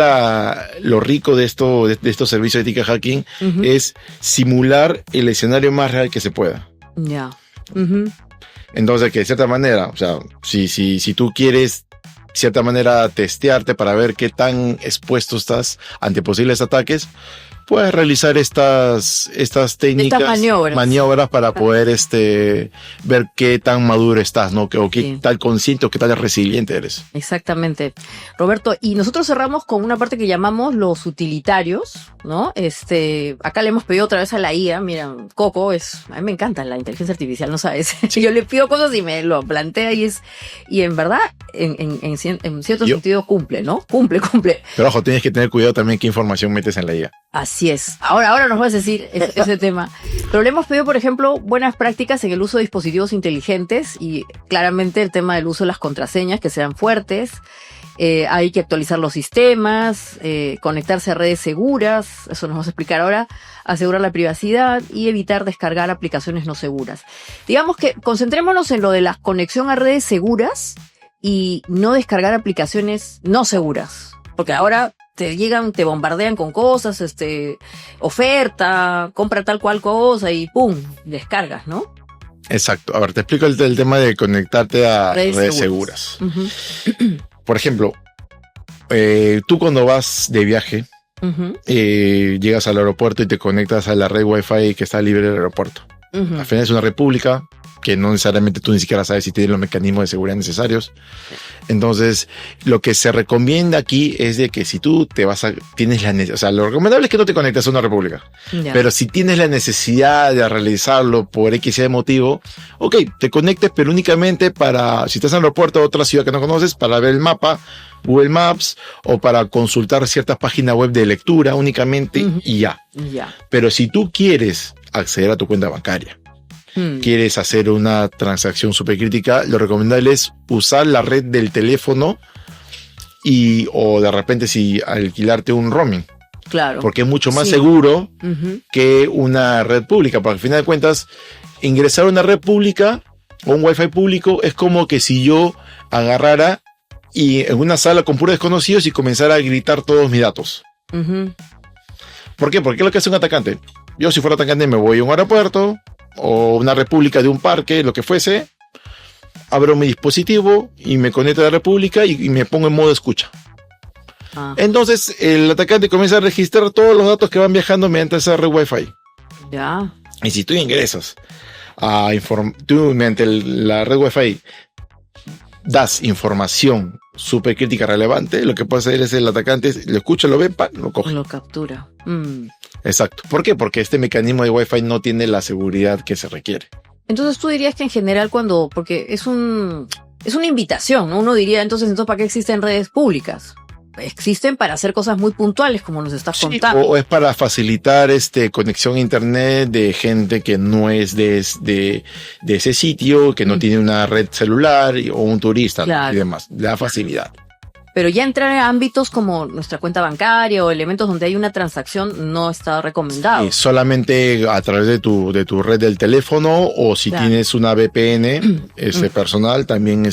lo rico de estos servicios de ética hacking es simular el escenario más real que se pueda. Ya. Entonces, que de cierta manera, o sea, si tú quieres de cierta manera testearte para ver qué tan expuesto estás ante posibles ataques, puedes realizar estas técnicas, maniobras para poder ver qué tan maduro estás, ¿no? O qué tal consciente o qué tal resiliente eres. Exactamente. Roberto, y nosotros cerramos con una parte que llamamos los utilitarios, ¿no? Acá le hemos pedido otra vez a la IA, mira, Coco a mí me encanta la inteligencia artificial, no sabes. Yo le pido cosas y me lo plantea y en verdad, en cierto sentido cumple, ¿no? Cumple. Pero ojo, tienes que tener cuidado también qué información metes en la IA. Así es. Ahora nos vas a decir ese tema. Pero le hemos pedido, por ejemplo, buenas prácticas en el uso de dispositivos inteligentes y claramente el tema del uso de las contraseñas que sean fuertes. Hay que actualizar los sistemas, conectarse a redes seguras, eso nos vas a explicar ahora, asegurar la privacidad y evitar descargar aplicaciones no seguras. Digamos que concentrémonos en lo de la conexión a redes seguras y no descargar aplicaciones no seguras. Porque ahora te bombardean con cosas, oferta, compra tal cual cosa y ¡pum! Descargas, ¿no? Exacto. A ver, te explico el tema de conectarte a redes seguras. Por ejemplo, tú cuando vas de viaje, llegas al aeropuerto y te conectas a la red Wi-Fi que está libre del aeropuerto. Al final es una red pública que no necesariamente tú ni siquiera sabes si tiene los mecanismos de seguridad necesarios. Entonces, lo que se recomienda aquí es de que si tú tienes la necesidad, o sea, lo recomendable es que no te conectes a una república. Ya. Pero si tienes la necesidad de realizarlo por X y motivo, ok, te conectes, pero únicamente si estás en el aeropuerto de otra ciudad que no conoces, para ver el mapa, Google Maps, o para consultar ciertas páginas web de lectura únicamente y ya. Pero si tú quieres acceder a tu cuenta bancaria, quieres hacer una transacción súper crítica, lo recomendable es usar la red del teléfono o de repente alquilarte un roaming. Claro. Porque es mucho más seguro que una red pública. Porque al final de cuentas, ingresar a una red pública o un wifi público es como que si yo agarrara y en una sala con puros desconocidos y comenzara a gritar todos mis datos. ¿Por qué? Porque es lo que hace un atacante. Yo, si fuera atacante, me voy a un aeropuerto o una república de un parque, lo que fuese, abro mi dispositivo y me conecto a la república y me pongo en modo escucha. Ah, Entonces, el atacante comienza a registrar todos los datos que van viajando mediante esa red Wi-Fi. ya. Y si tú ingresas tú mediante la red Wi-Fi das información súper crítica relevante, lo que puede hacer es el atacante lo escucha, lo ve, lo coge. Lo captura. Exacto. ¿Por qué? Porque este mecanismo de Wi-Fi no tiene la seguridad que se requiere. Entonces tú dirías que en general porque es una invitación, ¿no? Uno diría, entonces ¿para qué existen redes públicas? Existen para hacer cosas muy puntuales, como nos estás contando. O es para facilitar conexión a internet de gente que no es de ese sitio, que no tiene una red celular o un turista, Claro. y demás. Da facilidad. Pero ya entrar a ámbitos como nuestra cuenta bancaria o elementos donde hay una transacción no está recomendado. Y solamente a través de tu red del teléfono, o si Claro. tienes una VPN personal, también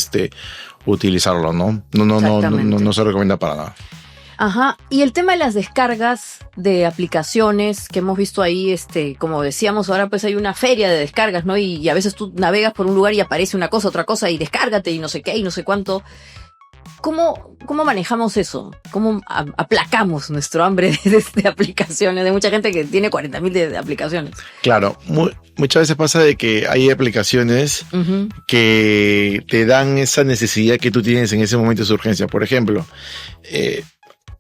utilizarlo, ¿no? No se recomienda para nada. Ajá. Y el tema de las descargas de aplicaciones que hemos visto ahí, como decíamos, ahora pues hay una feria de descargas, ¿no? Y a veces tú navegas por un lugar y aparece una cosa, otra cosa, y descárgate y no sé qué, y no sé cuánto. ¿Cómo manejamos eso? ¿Cómo aplacamos nuestro hambre de aplicaciones? De mucha gente que tiene 40.000 de aplicaciones. Claro, muchas veces pasa de que hay aplicaciones Ujú. que te dan esa necesidad que tú tienes en ese momento de su urgencia. Por ejemplo,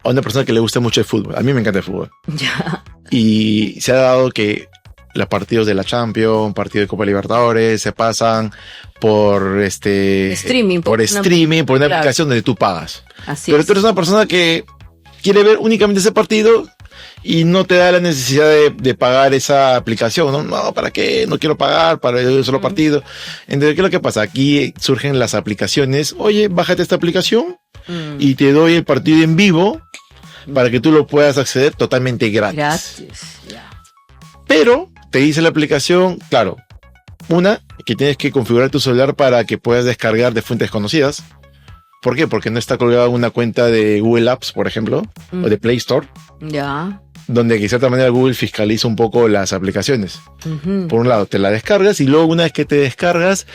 a una persona que le gusta mucho el fútbol. A mí me encanta el fútbol. Ya. Y se ha dado que los partidos de la Champions, partidos de Copa Libertadores, se pasan por Streaming, por una claro. aplicación donde tú pagas. Así Pero es. tú eres una persona que quiere ver únicamente ese partido y no te da la necesidad de pagar esa aplicación, ¿no? No, ¿para qué? No quiero pagar para el solo partido. Entonces, ¿qué es lo que pasa? Aquí surgen las aplicaciones. Oye, bájate esta aplicación y te doy el partido en vivo para que tú lo puedas acceder totalmente gratis. Gratis. Ya. Pero te dice la aplicación, claro, que tienes que configurar tu celular para que puedas descargar de fuentes conocidas. ¿Por qué? Porque no está colgada una cuenta de Google Apps, por ejemplo, o de Play Store, Ya. donde de cierta manera Google fiscaliza un poco las aplicaciones. Ujú. Por un lado, te la descargas y luego una vez que te descargas,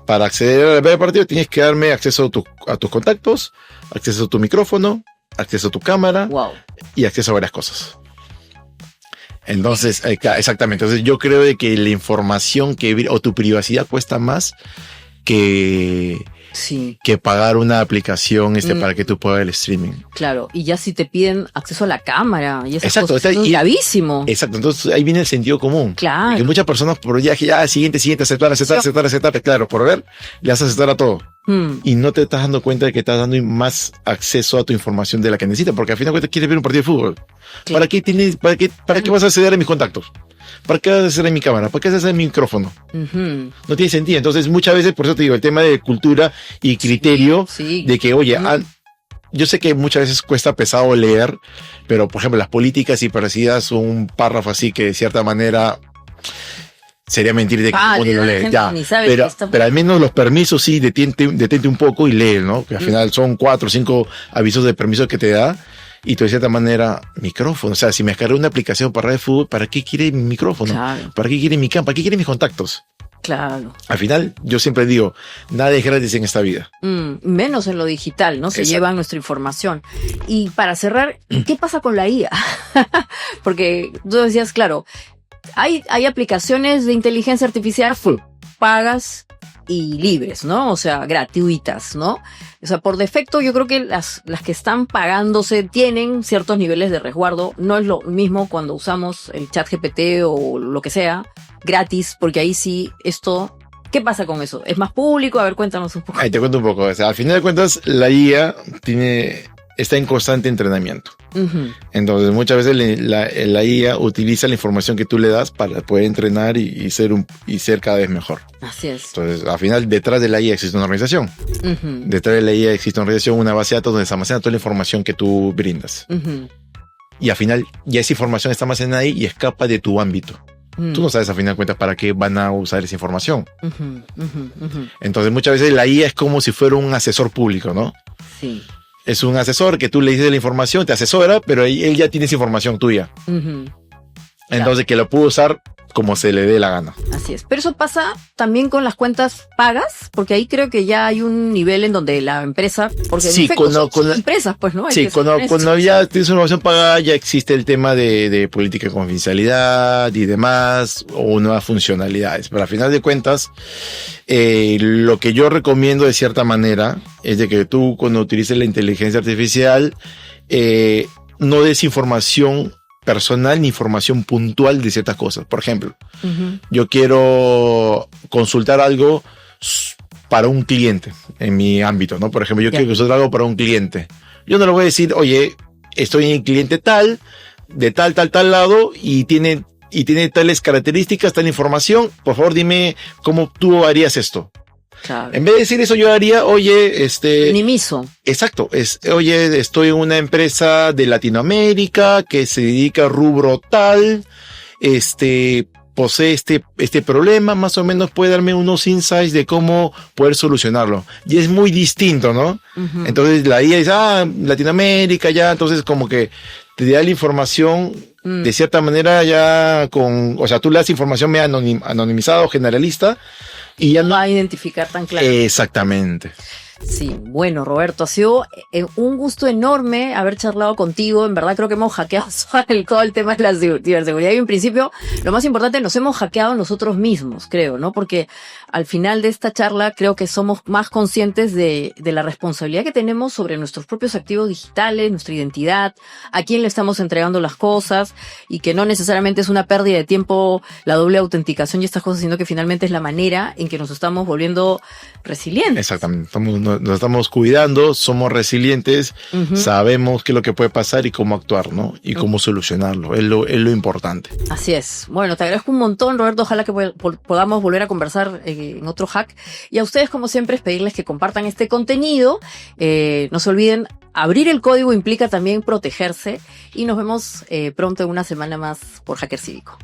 para acceder al partido tienes que darme acceso a tus contactos, acceso a tu micrófono, acceso a tu cámara Wow. y acceso a varias cosas. Entonces, exactamente. Entonces yo creo de que la información o tu privacidad cuesta más que Sí, pagar una aplicación para que tú puedas ver el streaming. claro. Y ya si te piden acceso a la cámara y esas Exacto, cosas, eso es gravísimo. Exacto, entonces ahí viene el sentido común. Claro. Que muchas personas por viaje, siguiente, aceptar, claro, por ver, le vas a aceptar a todo. Y no te estás dando cuenta de que estás dando más acceso a tu información de la que necesitas, porque al final de cuentas quieres ver un partido de fútbol. Claro. ¿Para qué vas a acceder a mis contactos? ¿Para qué vas a acceder a mi cámara? ¿Para qué vas a acceder a mi micrófono? Ujú. No tiene sentido. Entonces, muchas veces, por eso te digo, el tema de cultura y criterio, Sí. de que, oye, yo sé que muchas veces cuesta pesado leer, pero, por ejemplo, las políticas y parecidas son un párrafo así que, de cierta manera, sería mentir de que uno lo la lee. gente Ya, ni sabe qué está- pero al menos los permisos sí, detente un poco y lee, ¿no? Que al final son 4 o 5 avisos de permiso que te da. Y tú de cierta manera, micrófono. O sea, si me descargué una aplicación para red fútbol, ¿para qué quiere mi micrófono? Claro. ¿Para qué quiere mi cámara? ¿Para qué quiere mis contactos? Claro. Al final, yo siempre digo, nada es gratis en esta vida. Menos en lo digital, ¿no? Se Exacto. llevan nuestra información. Y para cerrar, ¿qué pasa con la IA? Porque tú decías, claro, hay aplicaciones de inteligencia artificial pagas y libres, ¿no? O sea, gratuitas, ¿no? O sea, por defecto yo creo que las que están pagándose tienen ciertos niveles de resguardo. No es lo mismo cuando usamos el chat GPT o lo que sea, gratis, porque ahí sí ¿qué pasa con eso? ¿Es más público? A ver, cuéntanos un poco. Ahí te cuento un poco. O sea, al final de cuentas, la IA está en constante entrenamiento. Ujú. Entonces, muchas veces la IA utiliza la información que tú le das para poder entrenar y ser cada vez mejor. Así es. Entonces, al final, detrás de la IA existe una organización. Ujú, Detrás de la IA existe una organización, una base de datos donde se almacena toda la información que tú brindas. ujú, Y al final, ya esa información está almacenada ahí y escapa de tu ámbito. ujú, Tú no sabes, al final de cuentas, para qué van a usar esa información. ujú, ujú, ujú. Entonces, muchas veces la IA es como si fuera un asesor público, ¿no? Sí. Es un asesor que tú le dices la información, te asesora, pero él ya tiene esa información tuya. Ujú. Entonces, que lo puede usar como se le dé la gana. Así es. Pero eso pasa también con las cuentas pagas, porque ahí creo que ya hay un nivel en donde la empresa, porque Sí, en efecto son con la- empresas, pues, ¿no? Hay Sí, que ser honestos. cuando ya tienes una información pagada, ya existe el tema de política de confidencialidad y demás, o nuevas funcionalidades. Pero al final de cuentas, lo que yo recomiendo de cierta manera es de que tú, cuando utilices la inteligencia artificial, no des información personal ni información puntual de ciertas cosas. Por ejemplo, Ujú. yo quiero consultar algo para un cliente en mi ámbito, ¿no? Por ejemplo, yo Ya. quiero consultar algo para un cliente. Yo no le voy a decir, oye, estoy en el cliente tal, de tal lado, y tiene tales características, tal información. Por favor, dime cómo tú harías esto. Claro. En vez de decir eso, yo haría, oye, Minimizo. exacto, oye, estoy en una empresa de Latinoamérica que se dedica a rubro tal, posee este problema, más o menos puede darme unos insights de cómo poder solucionarlo. Y es muy distinto, ¿no? Ujú. Entonces la IA dice, Latinoamérica ya, entonces como que te da la información de cierta manera ya o sea, tú le das información medio anonimizada o generalista y ya No no. va a identificar tan claro. Exactamente. Sí, bueno, Roberto, ha sido un gusto enorme haber charlado contigo. En verdad creo que hemos hackeado todo el tema de la ciberseguridad y en principio lo más importante, nos hemos hackeado nosotros mismos, creo, ¿no? Porque al final de esta charla creo que somos más conscientes de la responsabilidad que tenemos sobre nuestros propios activos digitales, nuestra identidad, a quién le estamos entregando las cosas y que no necesariamente es una pérdida de tiempo la doble autenticación y estas cosas, sino que finalmente es la manera en que nos estamos volviendo resilientes. Exactamente. Nos estamos cuidando, somos resilientes, Ujú. sabemos qué es lo que puede pasar y cómo actuar, ¿no? Y cómo solucionarlo. Es lo importante. Así es. Bueno, te agradezco un montón, Roberto. Ojalá que podamos volver a conversar en otro hack. Y a ustedes, como siempre, es pedirles que compartan este contenido. No se olviden, abrir el código implica también protegerse. Y nos vemos pronto en una semana más por Hacker Cívico.